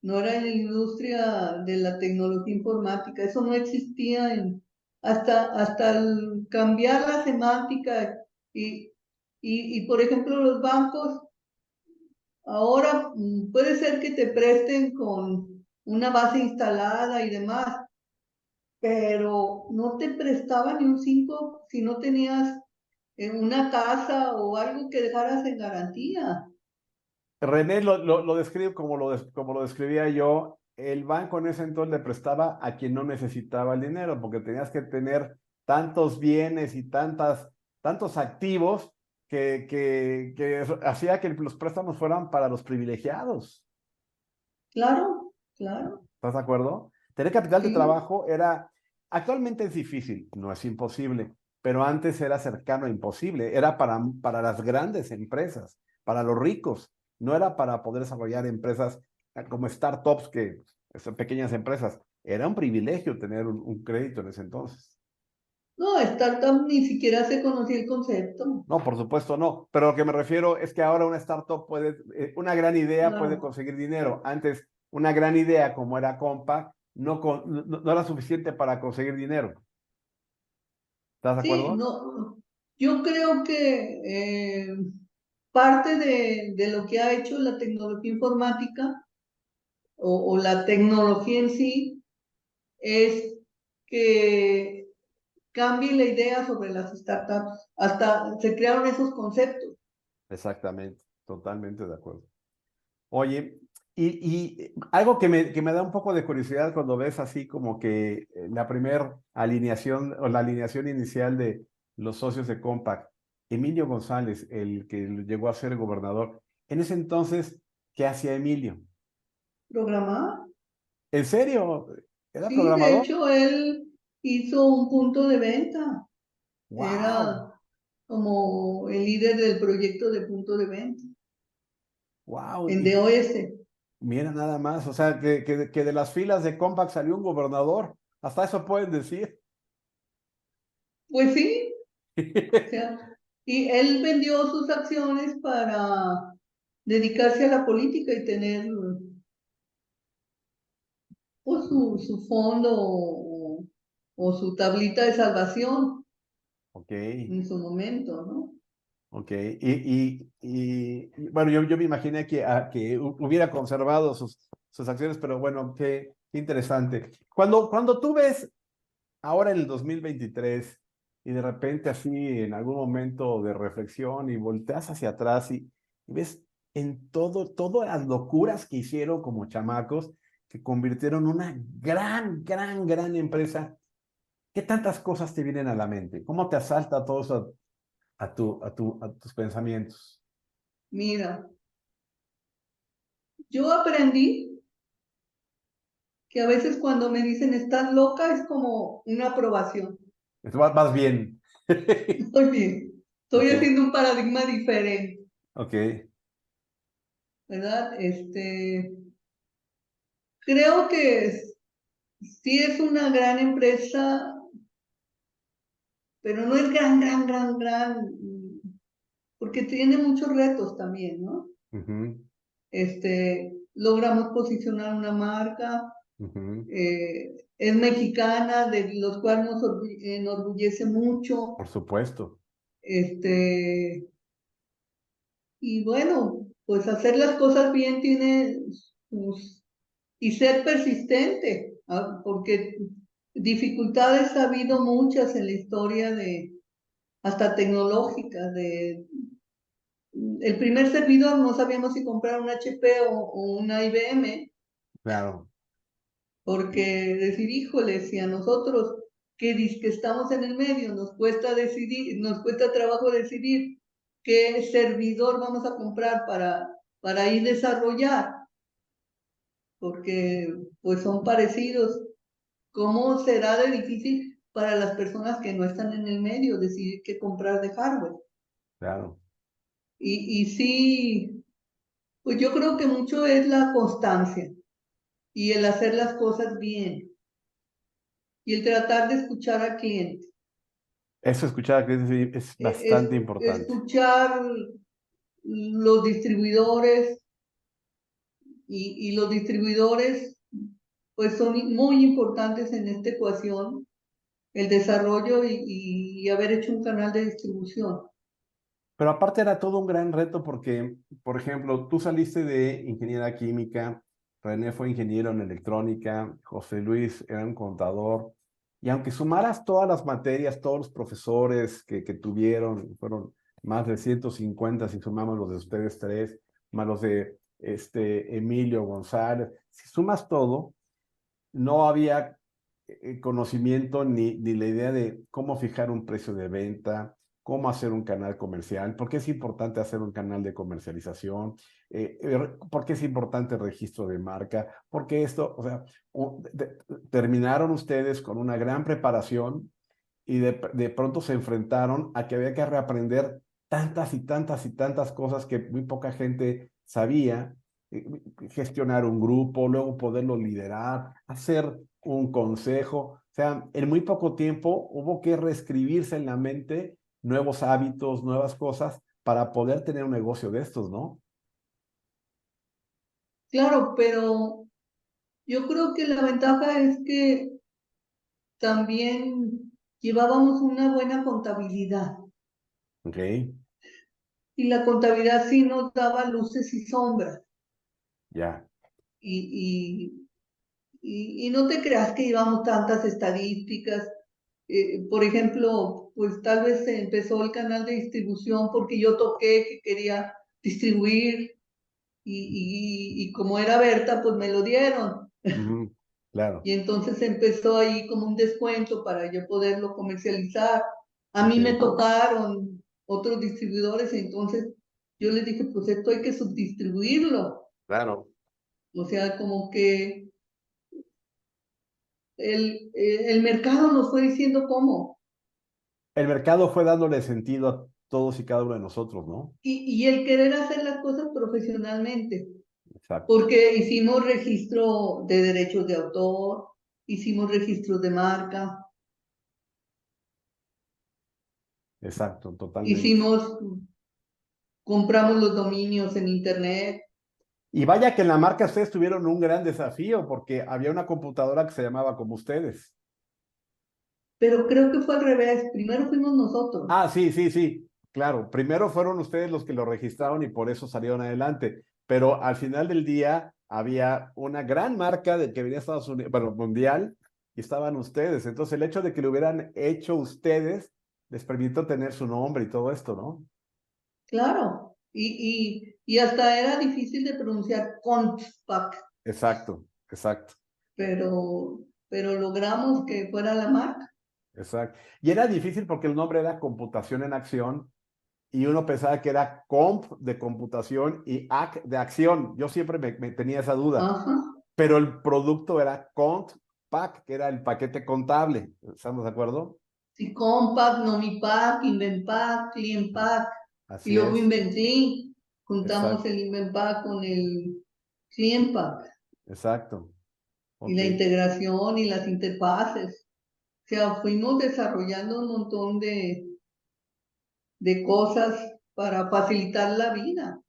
no era en la industria de la tecnología informática, eso no existía hasta el cambiar la semántica y, por ejemplo, los bancos ahora puede ser que te presten con una base instalada y demás, pero no te prestaban ni un 5 si no tenías una casa o algo que dejaras en garantía. René lo describe como lo describía yo. El banco en ese entonces le prestaba a quien no necesitaba el dinero, porque tenías que tener tantos bienes y tantos activos que hacía que los préstamos fueran para los privilegiados. Claro, claro, ¿Estás de acuerdo? Tener capital de sí, trabajo actualmente es difícil, no es imposible, pero antes era cercano a imposible, era para las grandes empresas, para los ricos, no era para poder desarrollar empresas como startups, que son pequeñas empresas. Era un privilegio tener un crédito en ese entonces. no, startup ni siquiera se conocía el concepto. No, por supuesto no, pero lo que me refiero es que ahora una startup una gran idea puede Claro. conseguir dinero. Antes, una gran idea como era Compaq no era suficiente para conseguir dinero. ¿Estás de Sí, acuerdo? no, yo creo que parte de lo que ha hecho la tecnología informática o la tecnología en sí es que cambie la idea sobre las startups. Hasta se crearon esos conceptos. Exactamente, totalmente de acuerdo. Oye, y algo que me da un poco de curiosidad cuando ves así como que la primera alineación o la alineación inicial de los socios de Compaq, Emilio González, el que llegó a ser gobernador, en ese entonces, ¿qué hacía Emilio? ¿Programar? ¿En serio? ¿Era Sí, de programador? hecho él hizo un punto de venta. ¡Wow! Era como el líder del proyecto de punto de venta ¡Wow! en Y DOS. mira nada más, o sea, que de las filas de Compaq salió un gobernador. Hasta eso pueden decir. Pues sí, o sea, y él vendió sus acciones para dedicarse a la política y tener pues, su fondo o su tablita de salvación Ok, en su momento, ¿no? ok. Bueno, yo me imaginé que hubiera conservado sus acciones, pero bueno, qué interesante. Cuando tú ves ahora en el 2023 y de repente así en algún momento de reflexión y volteas hacia atrás y ves en todas las locuras que hicieron como chamacos, que convirtieron una gran empresa. ¿Qué tantas cosas te vienen a la mente? ¿Cómo te asalta todo eso a tus pensamientos? Mira, yo aprendí que a veces cuando me dicen estás loca es como una aprobación. Vas bien. Muy bien, estoy Ok, haciendo un paradigma diferente, ok, ¿verdad? Creo que sí es una gran empresa, pero no es gran, porque tiene muchos retos también, ¿no? ujú, Logramos posicionar una marca, ujú, es mexicana, de los cuales nos enorgullece mucho, por supuesto. este, y bueno, pues hacer las cosas bien tiene sus, y ser persistente, ¿ah? Porque dificultades ha habido muchas en la historia hasta tecnológicas, el primer servidor no sabíamos si comprar un HP o una IBM, Claro, porque decir, híjole, si a nosotros que estamos en el medio nos cuesta decidir, nos cuesta trabajo decidir qué servidor vamos a comprar para ir desarrollar, porque pues son parecidos. ¿Cómo será de difícil para las personas que no están en el medio decidir qué comprar de hardware? claro. Y sí, pues yo creo que mucho es la constancia y el hacer las cosas bien y el tratar de escuchar al cliente. Eso escuchar que es bastante importante. Escuchar los distribuidores y los distribuidores pues son muy importantes en esta ecuación el desarrollo y haber hecho un canal de distribución. Pero aparte era todo un gran reto porque, por ejemplo, tú saliste de ingeniería química, René fue ingeniero en electrónica, José Luis era un contador, y aunque sumaras todas las materias, todos los profesores que tuvieron, fueron más de 150 si sumamos los de ustedes tres, más los de Emilio González, si sumas todo, no había conocimiento ni la idea de cómo fijar un precio de venta, cómo hacer un canal comercial, por qué es importante hacer un canal de comercialización, por qué es importante el registro de marca, porque esto, o sea, terminaron ustedes con una gran preparación y de pronto se enfrentaron a que había que reaprender tantas y tantas y tantas cosas que muy poca gente sabía, gestionar un grupo, luego poderlo liderar, hacer un consejo. O sea, en muy poco tiempo hubo que reescribirse en la mente nuevos hábitos, nuevas cosas para poder tener un negocio de estos, ¿no? Claro, pero yo creo que la ventaja es que también llevábamos una buena contabilidad Ok, y la contabilidad sí nos daba luces y sombras. ya. Y, y no te creas que llevamos tantas estadísticas. Por ejemplo, pues tal vez se empezó el canal de distribución porque yo toqué que quería distribuir y como era Berta, pues me lo dieron. Ujú, claro. Y entonces empezó ahí como un descuento para yo poderlo comercializar. A Ok, mí me tocaron otros distribuidores, entonces yo les dije, pues esto hay que subdistribuirlo. claro. O sea, como que el mercado nos fue diciendo cómo. El mercado fue dándole sentido a todos y cada uno de nosotros, ¿no? Y el querer hacer las cosas profesionalmente, Exacto, porque hicimos registro de derechos de autor, hicimos registros de marca, exacto, totalmente. hicimos, compramos los dominios en internet, Y vaya que en la marca ustedes tuvieron un gran desafío porque había una computadora que se llamaba como ustedes. pero creo que fue al revés, primero fuimos nosotros. Ah, sí, sí, sí, claro. Primero fueron ustedes los que lo registraron y por eso salieron adelante. Pero al final del día había una gran marca de que venía de Estados Unidos, bueno, mundial, y estaban ustedes. Entonces el hecho de que lo hubieran hecho ustedes les permitió tener su nombre y todo esto, ¿no? Claro, y hasta era difícil de pronunciar Compact, Exacto, exacto. pero logramos que fuera la marca. Exacto. Y era difícil porque el nombre era computación en acción y uno pensaba que era comp de computación y ac de acción. Yo siempre me tenía esa duda, Ajá. pero el producto era cont pack, que era el paquete contable. ¿Estamos de acuerdo? Sí, Compact, Nomipack, Invenpack, CleanPack, y Así luego es. Inventclean. Juntamos Exacto, el Invenpack con el CleanPack exacto. y Ok. la integración y las interfaces. O sea, fuimos desarrollando un montón de cosas para facilitar la vida.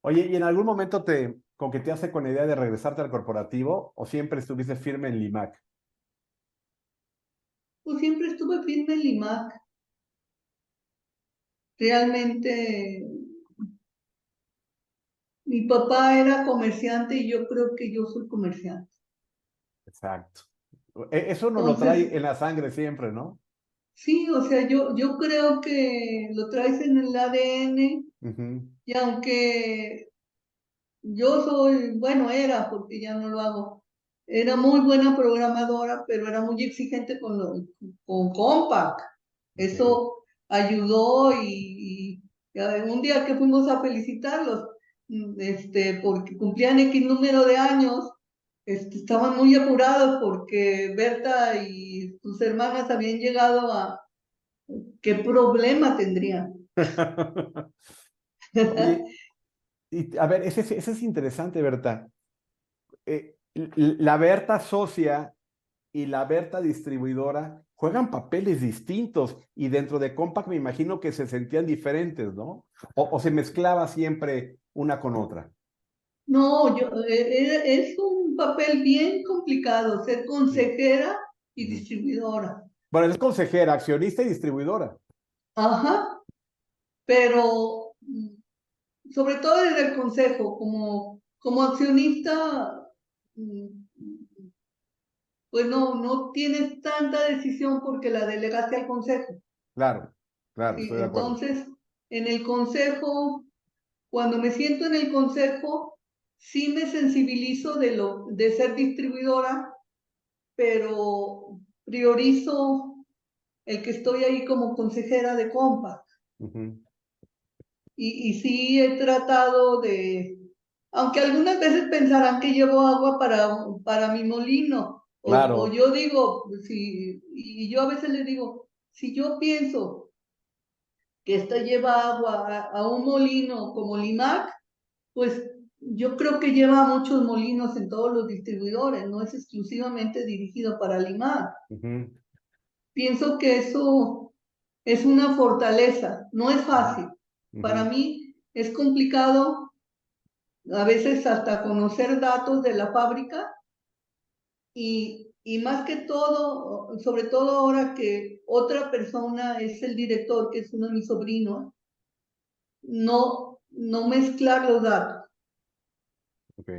Oye, ¿y en algún momento te coqueteaste con la idea de regresarte al corporativo o siempre estuviste firme en Limac? Pues siempre estuve firme en Limac. Realmente mi papá era comerciante y yo creo que yo soy comerciante. Exacto. Eso uno lo trae Entonces, en la sangre siempre, ¿no? sí, o sea, yo creo que lo traes en el ADN Ujú. y aunque yo soy, bueno, era, porque ya no lo hago, era muy buena programadora, pero era muy exigente con Compaq. Ok. Eso ayudó y un día que fuimos a felicitarlos, porque cumplían X número de años, estaban muy apurados porque Berta y sus hermanas habían llegado a qué problema tendrían. Oye, y, a ver, ese es interesante, Berta. La Berta socia y la Berta distribuidora juegan papeles distintos y dentro de Compaq me imagino que se sentían diferentes, ¿no? O se mezclaba siempre una con otra. No, es un papel bien complicado ser Mm, consejera y ujú. distribuidora. Bueno, es consejera, accionista y distribuidora. Ajá, pero sobre todo desde el consejo, como accionista, mm, pues no tienes tanta decisión porque la delegaste al consejo. Claro, claro, ¿Sí? estoy de acuerdo. Entonces, en el consejo, cuando me siento en el consejo, sí me sensibilizo de ser distribuidora, pero priorizo el que estoy ahí como consejera de compa. Ujú. Y sí he tratado aunque algunas veces pensarán que llevo agua para mi molino, o Claro. yo digo, y yo a veces les digo, si yo pienso que esta lleva agua a un molino como Limac, pues yo creo que lleva a muchos molinos en todos los distribuidores, no es exclusivamente dirigido para Limac. Ujú, Pienso que eso es una fortaleza, no es ujú, fácil. ujú. Para mí es complicado a veces hasta conocer datos de la fábrica y más que todo, sobre todo ahora que otra persona es el director, que es uno de mis sobrinos, no mezclar los datos, Ok.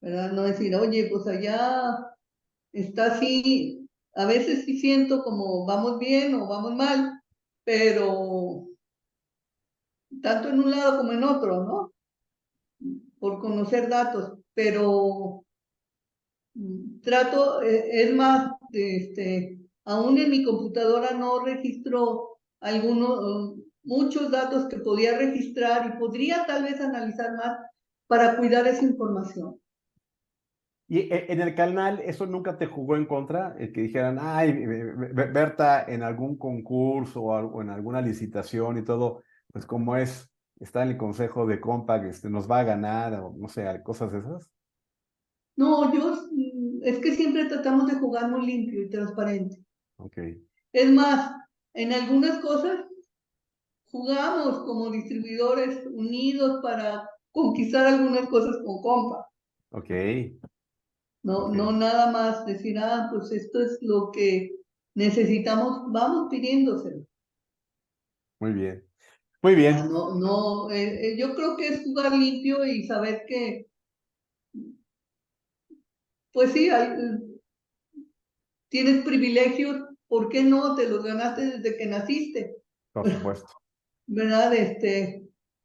¿verdad? No decir, oye, pues allá está así, a veces sí siento como vamos bien o vamos mal, pero tanto en un lado como en otro, ¿no? Por conocer datos, pero trato, es más, aún en mi computadora no registro muchos datos que podía registrar y podría tal vez analizar más para cuidar esa información. Y en el canal, ¿eso nunca te jugó en contra? El que dijeran, ay, Berta en algún concurso o en alguna licitación y todo, pues como es, está en el consejo de Compaq, nos va a ganar, o no sé, cosas de esas. No, es que siempre tratamos de jugar muy limpio y transparente. Ok, Es más, en algunas cosas jugamos como distribuidores unidos para conquistar algunas cosas con compa. ok, No, ok, no nada más decir, pues esto es lo que necesitamos, vamos pidiéndoselo. muy bien, muy Ah, bien, no, yo creo que es jugar limpio y saber que, pues sí, tienes privilegios, ¿por qué no? Te los ganaste desde que naciste, por supuesto. ¿verdad?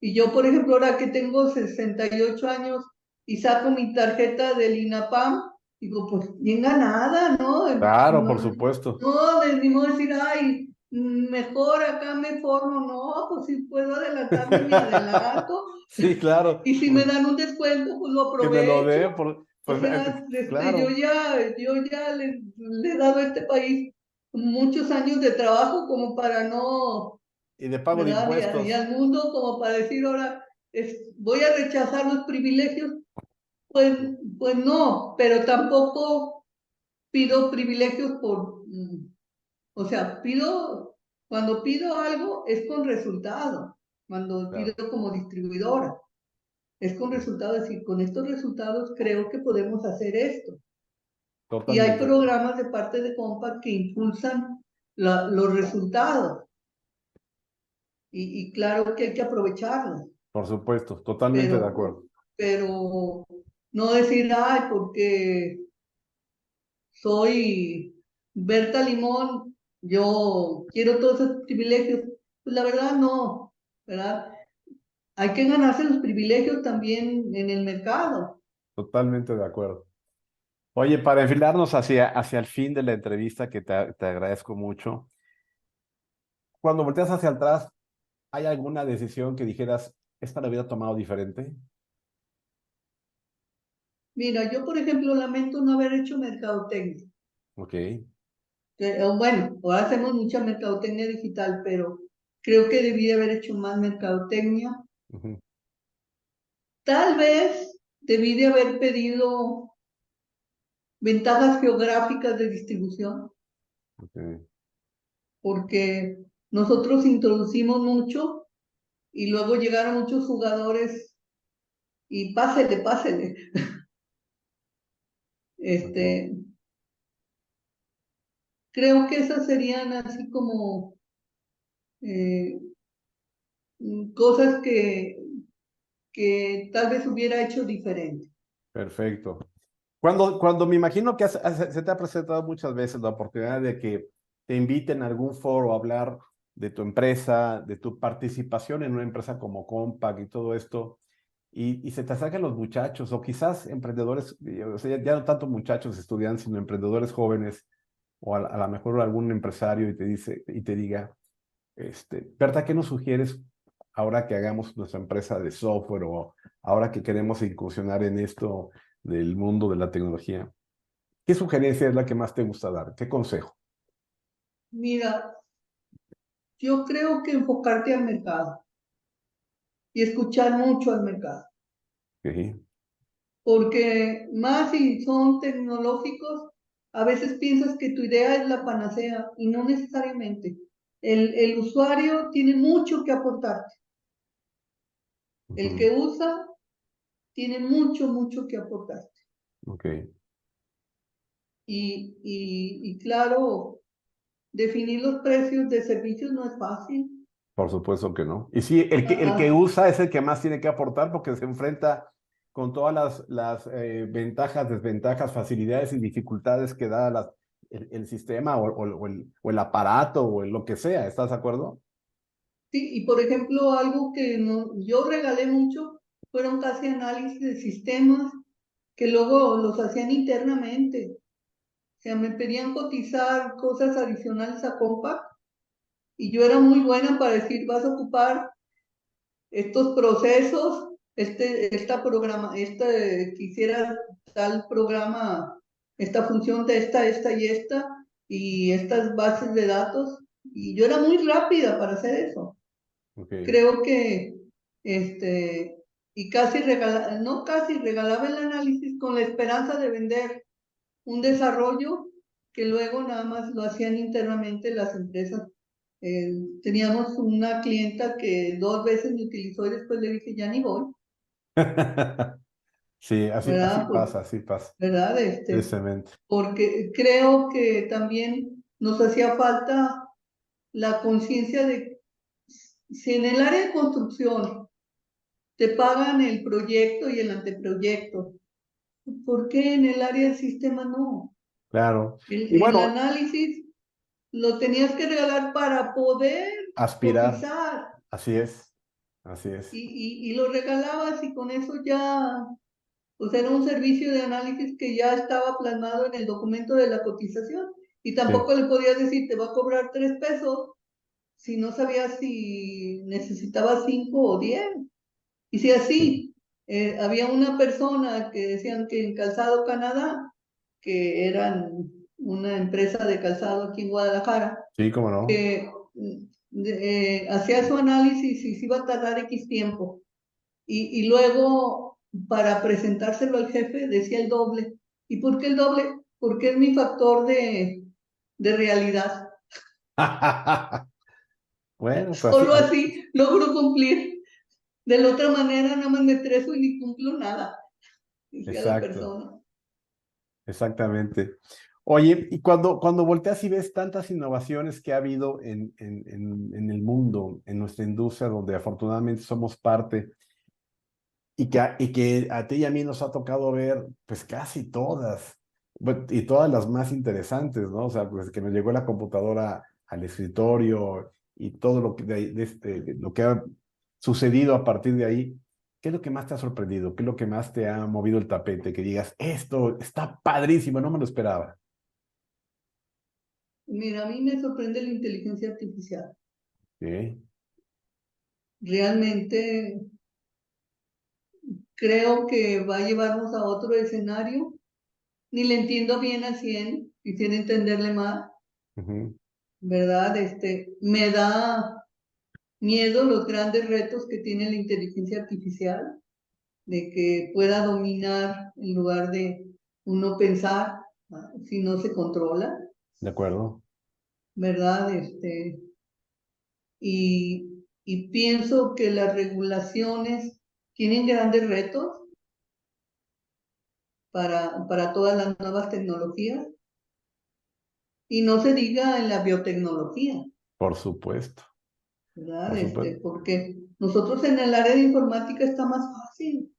Y yo, por ejemplo, ahora que tengo 68 años y saco mi tarjeta del INAPAM, digo, pues bien ganada, ¿no? Claro, por No, supuesto. no, ni modo decir, ay, mejor acá me formo, no, pues si puedo adelantarme, me adelanto, Sí, claro, y si me pues, dan un descuento, pues lo que me lo aprovecho. dé, O pues, sea, claro, yo ya le he dado a este país muchos años de trabajo como para no, y de pago de ¿verdad? Y impuestos, al mundo como para decir ahora, voy a rechazar los privilegios, pues, pues no, pero tampoco pido privilegios o sea, cuando pido algo es con resultado, cuando pido claro, como distribuidora, es con sí, resultado, es decir, con estos resultados creo que podemos hacer esto. Y hay totalmente, programas de parte de Compa que impulsan los resultados y claro que hay que aprovecharlos, por supuesto, totalmente de pero, acuerdo. pero no decir, ay, porque soy Berta Limón, yo quiero todos esos privilegios. Pues la verdad no, ¿verdad? Hay que ganarse los privilegios también en el mercado. Totalmente de acuerdo. Oye, para enfilarnos hacia el fin de la entrevista, que te agradezco mucho, cuando volteas hacia atrás, ¿hay alguna decisión que dijeras, esta la hubiera tomado diferente? Mira, yo por ejemplo lamento no haber hecho mercadotecnia. Ok, Bueno, ahora hacemos mucha mercadotecnia digital, pero creo que debí de haber hecho más mercadotecnia. ujú, Tal vez debí de haber pedido ventajas geográficas de distribución, ok, porque nosotros introducimos mucho y luego llegaron muchos jugadores y pásele, pásele. ok. Este, creo que esas serían así como eh, cosas que tal vez hubiera hecho diferente. Perfecto. Cuando me imagino que se te ha presentado muchas veces la oportunidad de que te inviten a algún foro a hablar de tu empresa, de tu participación en una empresa como Compaq y todo esto, y se te acercan los muchachos, o quizás emprendedores, o sea, ya no tanto muchachos estudiantes, sino emprendedores jóvenes, o a lo mejor algún empresario y te dice, y te diga, Berta, ¿qué nos sugieres ahora que hagamos nuestra empresa de software o ahora que queremos incursionar en esto del mundo de la tecnología? ¿Qué sugerencia es la que más te gusta dar? ¿Qué consejo? Mira, yo creo que enfocarte al mercado y escuchar mucho al mercado, Sí. porque más si son tecnológicos, a veces piensas que tu idea es la panacea y no necesariamente. El usuario tiene mucho que aportarte. El Ujú. que usa tiene mucho, mucho que aportarte. Ok, Y claro, definir los precios de servicios no es fácil. por supuesto que no. Y sí, el que Ah, usa es el que más tiene que aportar porque se enfrenta con todas las ventajas, desventajas, facilidades y dificultades que da el sistema o el aparato o lo que sea. ¿Estás de acuerdo? sí, y por ejemplo, algo que no, yo regalé mucho fueron casi análisis de sistemas que luego los hacían internamente. O sea, me pedían cotizar cosas adicionales a Compaq y yo era muy buena para decir, vas a ocupar estos procesos, quisiera tal programa, esta función de y estas bases de datos. Y yo era muy rápida para hacer eso. Ok. Creo que, este, y no casi regalaba el análisis con la esperanza de vender un desarrollo que luego nada más lo hacían internamente las empresas. Teníamos una clienta que 2 veces me utilizó y después le dije, ya ni voy, Sí, así ¿verdad? pasa, así pasa. ¿Verdad? Tristemente. Porque creo que también nos hacía falta la conciencia de si en el área de construcción te pagan el proyecto y el anteproyecto, ¿por qué en el área del sistema no? Claro. Y El bueno, análisis lo tenías que regalar para poder aspirar, cotizar así es, así es. y lo regalabas y con eso ya, pues era un servicio de análisis que ya estaba plasmado en el documento de la cotización y Sí, tampoco le podías decir te va a cobrar 3 pesos si no sabías si necesitabas 5 o 10. Y si sí, así, había una persona que decían que en Calzado Canadá, que eran una empresa de calzado aquí en Guadalajara, sí, cómo no. que hacía su análisis y se iba a tardar X tiempo. Y luego, para presentárselo al jefe, decía el doble. ¿Y por qué el doble? Porque es mi factor de realidad. Bueno, pues así, Solo así logro cumplir. De la otra manera, nada más me estreso y ni cumplo nada, decía la exacto, persona. exactamente. Oye, y cuando volteas y ves tantas innovaciones que ha habido en el mundo, en nuestra industria, donde afortunadamente somos parte, y que a ti y a mí nos ha tocado ver, pues casi todas, bueno, y todas las más interesantes, ¿no? O sea, pues que nos llegó la computadora al escritorio y todo lo que, lo que ha sucedido a partir de ahí. ¿Qué es lo que más te ha sorprendido? ¿Qué es lo que más te ha movido el tapete? Que digas, esto está padrísimo, no me lo esperaba. Mira, a mí me sorprende la inteligencia artificial. ¿Sí? Realmente creo que va a llevarnos a otro escenario. Ni le entiendo bien al 100, quisiera entenderle más, Ujú. ¿verdad? Me da miedo los grandes retos que tiene la inteligencia artificial, de que pueda dominar en lugar de uno pensar, si no se controla, ¿De acuerdo? ¿verdad? Y pienso que las regulaciones tienen grandes retos para todas las nuevas tecnologías Y no se diga en la biotecnología, Por supuesto, ¿verdad? por supuesto. Porque nosotros en el área de informática está más fácil.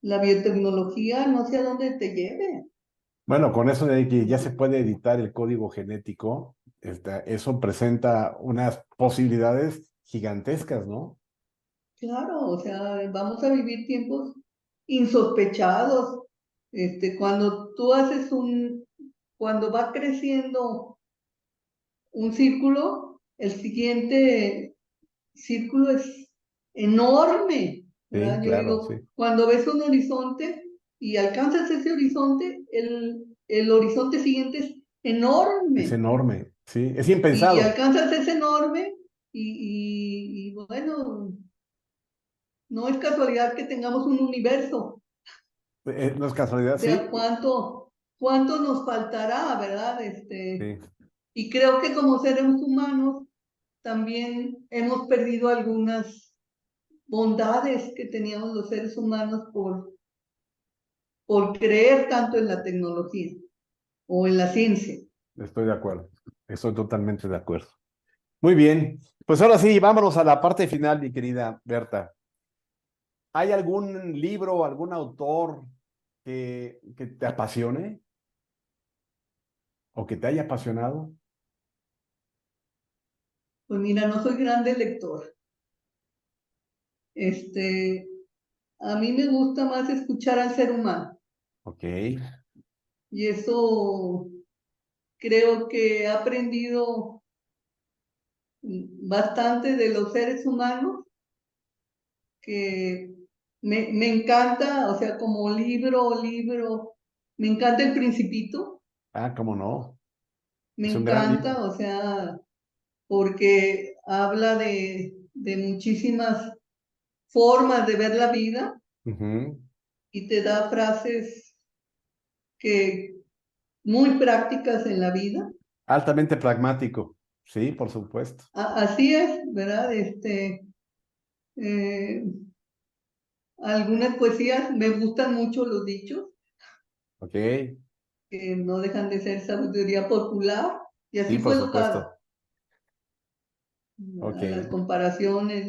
La biotecnología no sé a dónde te lleve. Bueno, con eso de que ya se puede editar el código genético, eso presenta unas posibilidades gigantescas, ¿no? Claro, o sea, vamos a vivir tiempos insospechados. Cuando tú haces cuando va creciendo un círculo, el siguiente círculo es enorme, Sí, ¿verdad? Yo claro, sí. digo, cuando ves un horizonte y alcanzas ese horizonte, el horizonte siguiente es Es enorme. enorme, sí, es Y impensado. alcanzas ese enorme y bueno, no es casualidad que tengamos un universo. No es casualidad, O sea, sí. cuánto nos faltará, ¿verdad? Sí. Y creo que como seres humanos también hemos perdido algunas bondades que teníamos los seres humanos por creer tanto en la tecnología o en la ciencia. Estoy de acuerdo, estoy totalmente de acuerdo. Muy bien, pues ahora sí, vámonos a la parte final, mi querida Berta. ¿Hay algún libro, algún autor que te apasione o que te haya apasionado? Pues mira, no soy grande lector. Este, a mí me gusta más escuchar al ser humano Ok, y eso creo que he aprendido bastante de los seres humanos que me encanta, o sea, como libro, me encanta El Principito, cómo no, me es un gran libro. encanta, o sea, porque habla de muchísimas formas de ver la vida Ujú. y te da frases que muy prácticas en la vida. Altamente pragmático, sí, por supuesto. Así es, ¿verdad? Eh, algunas poesías me gustan mucho los dichos, Ok, que no dejan de ser sabiduría popular, y sí, así por fue educada. supuesto. Ok, Las comparaciones,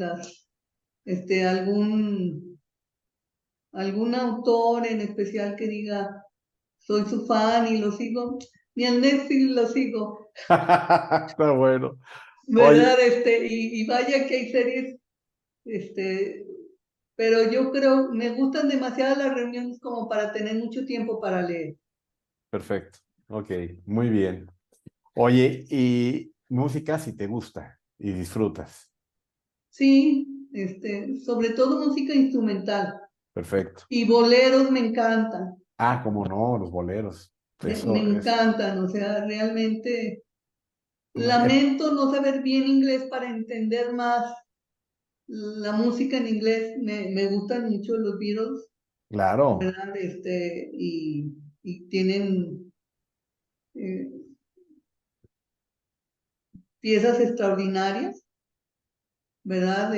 algún autor en especial que diga, soy su fan y lo sigo, ni en Netflix lo sigo, está bueno. Oye, ¿verdad? Y vaya que hay series, este, pero yo creo, me gustan demasiado las reuniones como para tener mucho tiempo para leer. perfecto. Ok, muy bien. Oye, y música si te gusta y disfrutas. Sí, sobre todo música instrumental. Perfecto. Y boleros me encantan, Cómo no, los boleros. me Eso es. encantan, o sea, realmente lamento no saber bien inglés para entender más la música en inglés. Me gustan mucho los Beatles, Claro. ¿verdad? Y tienen eh, piezas extraordinarias, ¿verdad?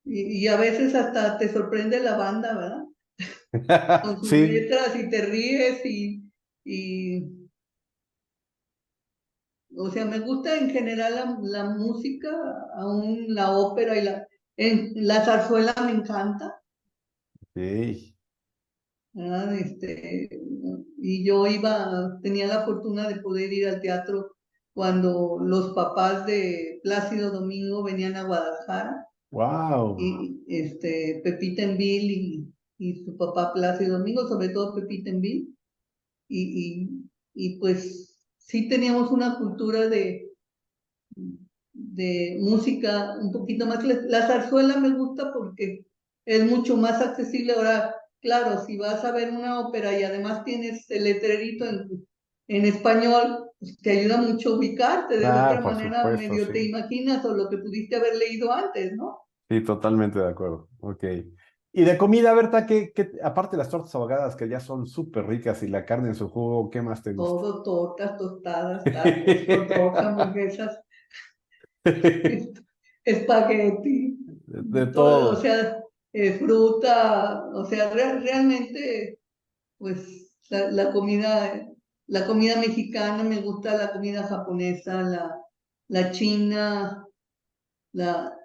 Y a veces hasta te sorprende la banda, ¿verdad? Con sus Sí, letras y te ríes y o sea, me gusta en general la música, aún la ópera la zarzuela me encanta, sí. ¿verdad? Y yo tenía la fortuna de poder ir al teatro cuando los papás de Plácido Domingo venían a Guadalajara, Wow. y Pepita Envil y su papá Plácido Domingo, sobre todo Pepita Envil, y pues sí teníamos una cultura de música un poquito más. La zarzuela me gusta porque es mucho más accesible. Ahora, claro, si vas a ver una ópera y además tienes el letrerito en español, pues te ayuda mucho a ubicarte. De otra Por manera, supuesto, medio sí. te imaginas o lo que pudiste haber leído antes, ¿no? Sí, totalmente de acuerdo. Ok. Y de comida, Berta, aparte de las tortas ahogadas que ya son súper ricas y la carne en su jugo, ¿qué más te gusta? Todo, tortas, tostadas, tacos, hot dogs, hamburguesas, espagueti, De todo, o todo. sea, fruta, o sea, realmente, pues la comida la comida mexicana, me gusta la comida japonesa, la china, la,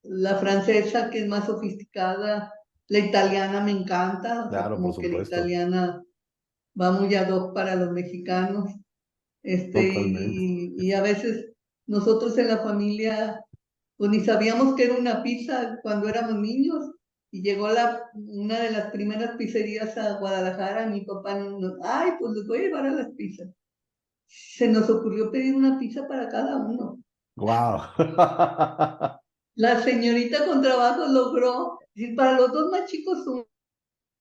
la francesa, que es más sofisticada, la italiana me encanta, o sea, Claro, por como que la supuesto, italiana va muy ad hoc para los mexicanos. totalmente. Y a veces nosotros en la familia, pues ni sabíamos que era una pizza cuando éramos niños. Y llegó una de las primeras pizzerías a Guadalajara, mi papá ay, pues les voy a llevar a las pizzas. Se nos ocurrió pedir una pizza para cada uno. Wow. La señorita con trabajo logró, decir, para los dos más chicos son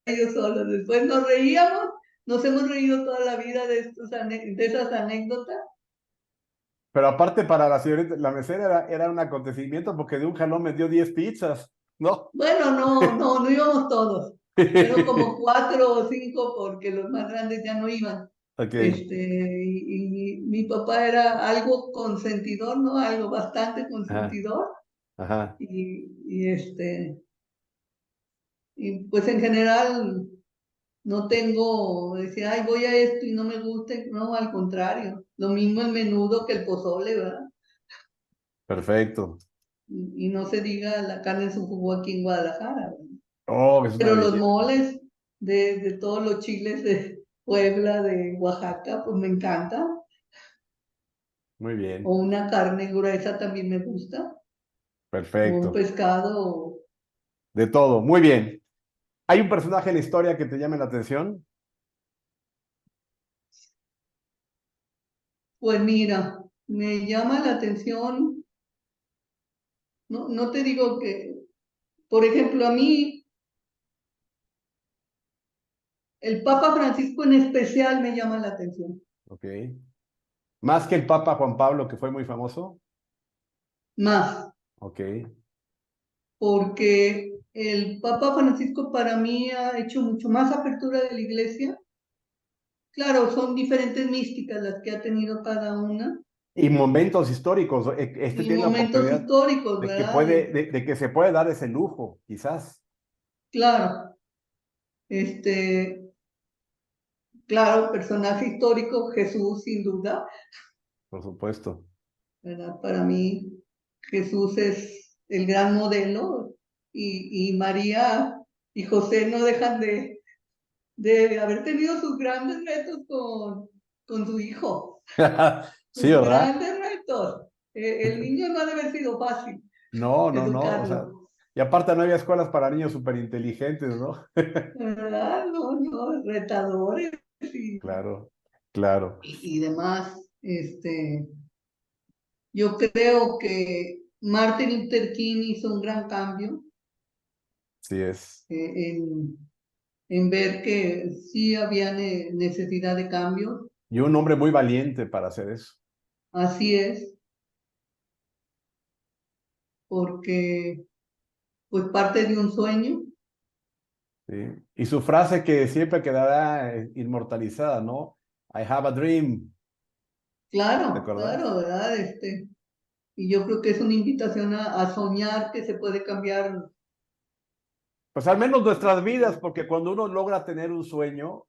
ellos solos. Después nos reíamos, nos hemos reído toda la vida de esas anécdotas. Pero aparte para la señorita, la mesera era un acontecimiento porque de un jalón me dio 10 pizzas, ¿no? Bueno, no íbamos todos. Fueron como 4 o 5 porque los más grandes ya no iban. Ok, Y mi papá era algo consentidor, ¿no? Algo bastante ajá, consentidor. ajá. Y pues en general no tengo, decir, ay, voy a esto y no me gusta. No, al contrario. Lo mismo el menudo que el pozole, ¿verdad? Perfecto. Y no se diga la carne en su jugo aquí en Guadalajara, ¿verdad? Oh, es una Pero los belleza. moles de todos los chiles de Puebla, de Oaxaca, pues me encanta. Muy O bien, una carne gruesa también me gusta. O un perfecto. pescado. De todo, muy bien. ¿Hay un personaje en la historia que te llame la atención? Pues mira, me llama la atención. No te digo que, por ejemplo, a mí, el Papa Francisco en especial me llama la atención. Ok. Más que el Papa Juan Pablo, que fue muy famoso. Más, Ok. porque el Papa Francisco para mí ha hecho mucho más apertura de la iglesia. Claro, son diferentes místicas las que ha tenido cada una Y momentos históricos. Este y tiene la momentos oportunidad históricos, de que ¿verdad? de que se puede dar ese lujo, quizás. Claro, este, claro, personaje histórico, Jesús, sin duda, Por supuesto. ¿verdad? Para mí, Jesús es el gran modelo y María y José no dejan de haber tenido sus grandes retos con su hijo, Sí, sus ¿verdad? grandes retos. El niño no ha de haber sido fácil No, no, no. O sea, educarlo. y aparte no había escuelas para niños súper inteligentes, ¿no? ¿Verdad? No, retadores y, Claro, claro. y demás. Yo creo que Martin Luther King hizo un gran cambio Sí es. eh, en, en ver que sí había necesidad de cambio. Y un hombre muy valiente para hacer eso. Así es, porque pues parte de un sueño. ¿Sí? Y su frase que siempre quedará inmortalizada, ¿no? I have a dream. ¿Te Claro, acuerdas? claro, ¿verdad? Y yo creo que es una invitación a soñar que se puede cambiar. Pues al menos nuestras vidas, porque cuando uno logra tener un sueño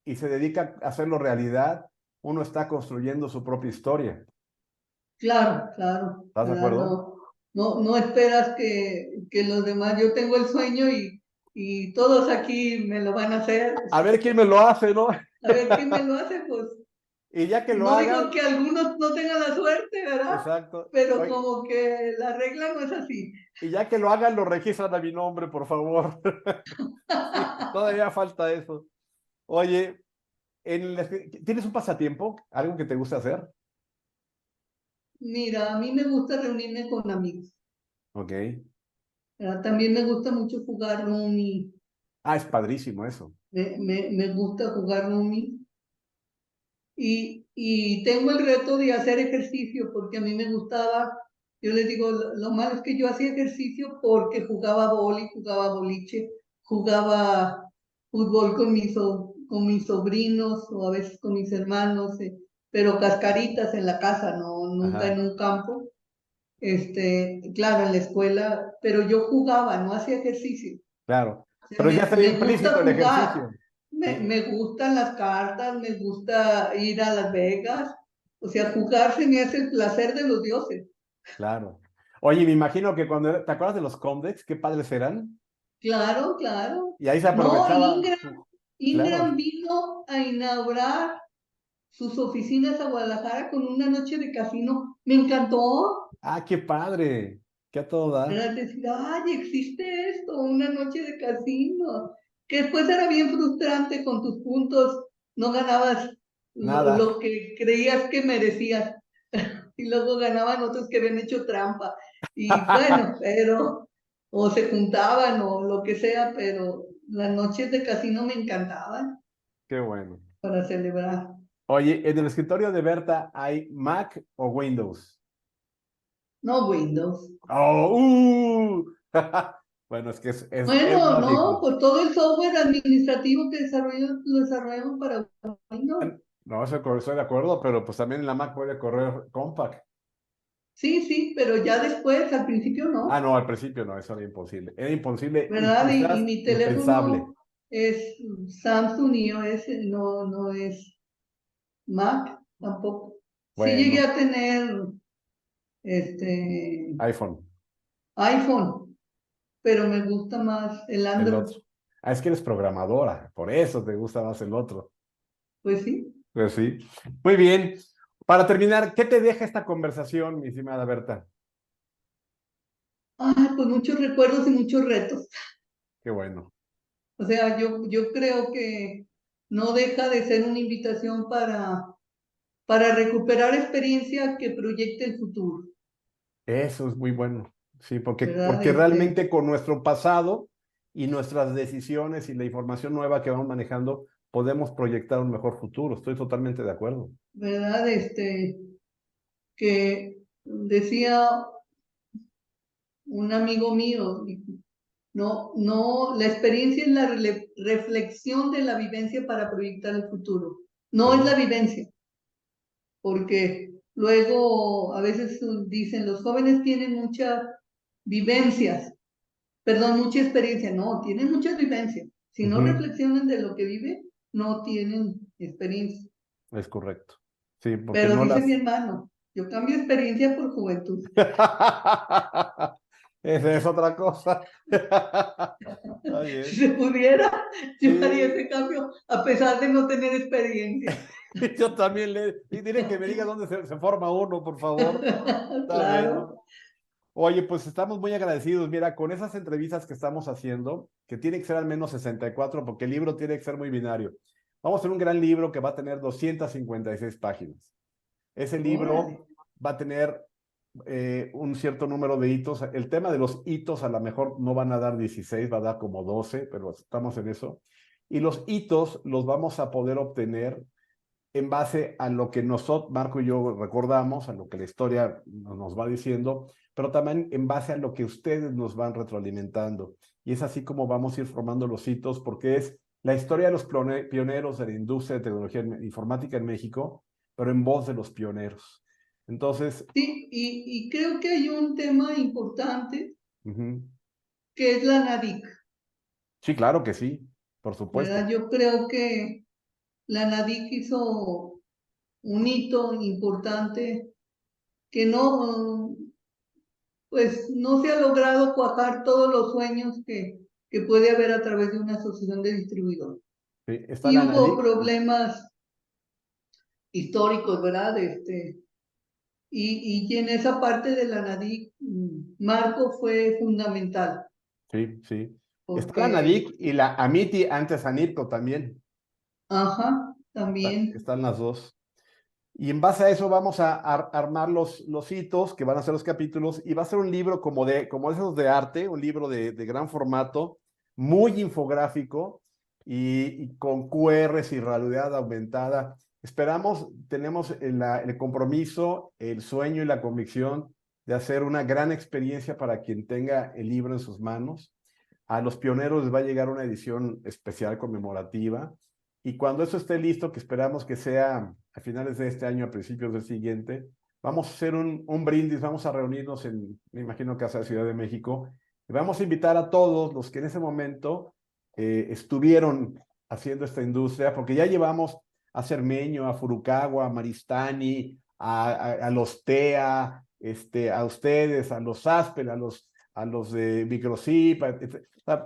y se dedica a hacerlo realidad, uno está construyendo su propia historia. Claro, claro, ¿Estás de ¿verdad? acuerdo? No esperas que los demás, yo tengo el sueño y todos aquí me lo van a hacer. A ver quién me lo hace, ¿no? A ver quién me lo hace, pues Y ya que lo no digo hagan, que algunos no tengan la suerte, ¿verdad? exacto. Pero Oye, como que la regla no es así. y ya que lo hagan, lo registran a mi nombre, por favor. Sí, todavía falta eso. Oye, ¿tienes un pasatiempo? ¿Algo que te gusta hacer? Mira, a mí me gusta reunirme con amigos, Ok. ¿verdad? También me gusta mucho jugar Rumi, Ah, es padrísimo eso. me gusta jugar Rumi. Y tengo el reto de hacer ejercicio porque a mí me gustaba, yo les digo, lo malo es que yo hacía ejercicio porque jugaba vóley, jugaba boliche, jugaba fútbol con mis sobrinos o a veces con mis hermanos, pero cascaritas en la casa, no, nunca en Ajá, un campo. Claro, en la escuela, pero yo jugaba, no hacía ejercicio. claro. O sea, Pero ya se ve me implícito gusta el jugar, ejercicio. Me gustan las cartas, me gusta ir a Las Vegas. O sea, jugar se me hace el placer de los dioses. Claro. Oye, me imagino que ¿te acuerdas de los Comdex? Qué padres eran. Claro, claro. Y ahí se No, aprovechaba. Ingram Claro. vino a inaugurar sus oficinas a Guadalajara con una noche de casino. Me encantó. Ah, qué padre. Qué a todo da. Era decir, ay, existe esto, una noche de casino. Que después era bien frustrante con tus puntos, no ganabas Nada. lo que creías que merecías. Y luego ganaban otros que habían hecho trampa. Y bueno, pero, o se juntaban o lo que sea, pero las noches de casino me encantaban Qué bueno. para celebrar. Oye, en el escritorio de Berta hay Mac o Windows. No Windows. Oh, bueno, es que es Bueno, no, lógico. pues todo el software administrativo que lo desarrollamos para Windows. No, estoy de acuerdo, pero pues también en la Mac puede correr Compact. Sí, sí, pero ya después, al principio Ah, no, no, al principio no, eso era imposible. Era imposible y ¿verdad? Y quizás mi impensable. teléfono es Samsung iOS, no, no es Mac tampoco. Sí llegué Bueno, a tener este iPhone, iPhone, pero me gusta más el el Android. otro. Ah, es que eres programadora, por eso te gusta más el otro. Pues sí. Pues sí. Muy bien. Para terminar, ¿qué te deja esta conversación, mi estimada Berta? Ah, pues muchos recuerdos y muchos retos. Qué bueno. O sea, yo creo que no deja de ser una invitación para recuperar experiencia que proyecte el futuro, Eso es muy bueno. Sí, ¿verdad? porque realmente con nuestro pasado y nuestras decisiones y la información nueva que vamos manejando, podemos proyectar un mejor futuro. Estoy totalmente de acuerdo. ¿Verdad? Que decía un amigo mío, no, no, la experiencia es la reflexión de la vivencia para proyectar el futuro. No es Sí, la vivencia, porque luego a veces dicen, los jóvenes tienen muchas vivencias, perdón, mucha experiencia. No, tienen muchas vivencias. Si no ujú, reflexionan de lo que viven, no tienen experiencia. es correcto. Sí, porque Pero no dice mi las... hermano, yo cambio experiencia por juventud. Esa es otra cosa. Está Si bien. se pudiera, yo haría Sí, ese cambio a pesar de no tener experiencia. yo también y diré que me diga dónde se forma uno, por favor. Está bueno. Claro, Oye, pues estamos muy agradecidos. Mira, con esas entrevistas que estamos haciendo, que tiene que ser al menos 64, porque el libro tiene que ser muy binario. Vamos a hacer un gran libro que va a tener 256 páginas. Ese órale, libro va a tener un cierto número de hitos. El tema de los hitos a lo mejor no van a dar 16, va a dar como 12, pero estamos en eso. Y los hitos los vamos a poder obtener en base a lo que nosotros, Marco y yo, recordamos, a lo que la historia nos va diciendo, pero también en base a lo que ustedes nos van retroalimentando. Y es así como vamos a ir formando los hitos, porque es la historia de los pioneros de la industria de tecnología informática en México, pero en voz de los pioneros. Entonces, sí, y creo que hay un tema importante uh-huh. que es la NADIC, Sí, claro que sí, por supuesto. ¿verdad? Yo creo que la NADIC hizo un hito importante que no, pues no se ha logrado cuajar todos los sueños que puede haber a través de una asociación de distribuidores. Sí, está Y la hubo NADIC. problemas históricos, ¿verdad? Y en esa parte de la NADIC, Marco fue fundamental, Sí, sí. Está la porque, NADIC y la AMITI, antes ANITCO también. ajá, también, Están las dos. Y en base a eso vamos a armar los hitos que van a ser los capítulos y va a ser un libro como esos de arte, un libro de gran formato, muy infográfico y con QRs y realidad aumentada. Tenemos el compromiso, el sueño y la convicción de hacer una gran experiencia para quien tenga el libro en sus manos. A los pioneros les va a llegar una edición especial conmemorativa y cuando eso esté listo, que esperamos que sea a finales de este año, a principios del siguiente, vamos a hacer un brindis, vamos a reunirnos me imagino, Casa de Ciudad de México, y vamos a invitar a todos los que en ese momento estuvieron haciendo esta industria, porque ya llevamos a Cermeño, a Furukawa, a Maristani, a los TEA, a ustedes, a los Aspel, a los de Microchip,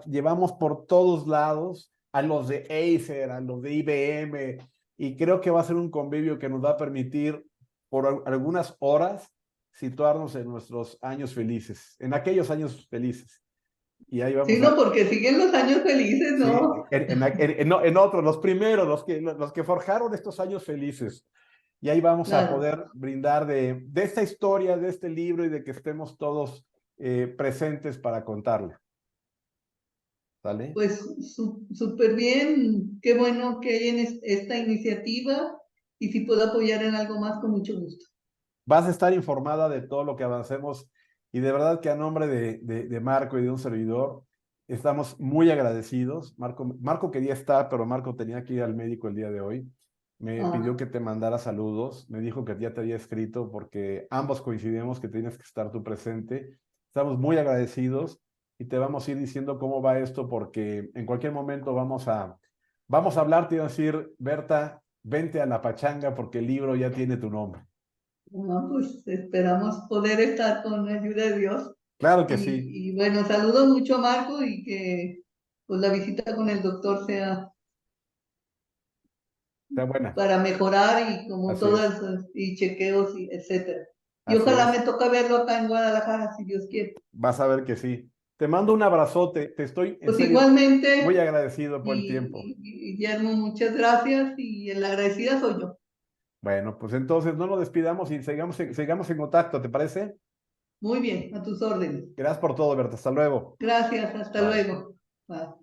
llevamos por todos lados, a los de Acer, a los de IBM, y creo que va a ser un convivio que nos va a permitir por algunas horas situarnos en nuestros años felices, en aquellos años felices. Y ahí Sí, vamos no, porque siguen los años felices, sí, ¿no? en otros, los primeros, los que forjaron estos años felices. Y ahí vamos a Claro. poder brindar de esta historia, de este libro y de que estemos todos presentes para contarla. ¿Sale? Pues súper bien, qué bueno que hay en esta iniciativa y si puedo apoyar en algo más, con mucho gusto. Vas a estar informada de todo lo que avancemos y de verdad que a nombre de Marco y de un servidor, estamos muy agradecidos. Marco quería estar, pero Marco tenía que ir al médico el día de hoy. Me pidió Ah, que te mandara saludos, me dijo que ya te había escrito porque ambos coincidimos que tienes que estar tú presente. Estamos muy agradecidos y te vamos a ir diciendo cómo va esto porque en cualquier momento vamos a hablarte y a decir, Berta, vente a la pachanga porque el libro ya tiene tu nombre. no, pues esperamos poder estar con la ayuda de Dios. Claro que sí, Y bueno, saludo mucho a Marco y que pues la visita con el doctor sea está buena. para mejorar y como Así es, todas, y chequeos y etcétera. Y así ojalá es. me toque verlo acá en Guadalajara, si Dios quiere. Vas a ver que sí. Te mando un abrazote. Te estoy en Pues serio muy igualmente, agradecido por el tiempo. Guillermo, muchas gracias y la agradecida soy yo. Bueno, pues entonces no nos despidamos y sigamos en contacto, ¿te parece? Muy bien, a tus órdenes. Gracias por todo, Berta. Hasta luego. Gracias, hasta Bye. luego. Bye.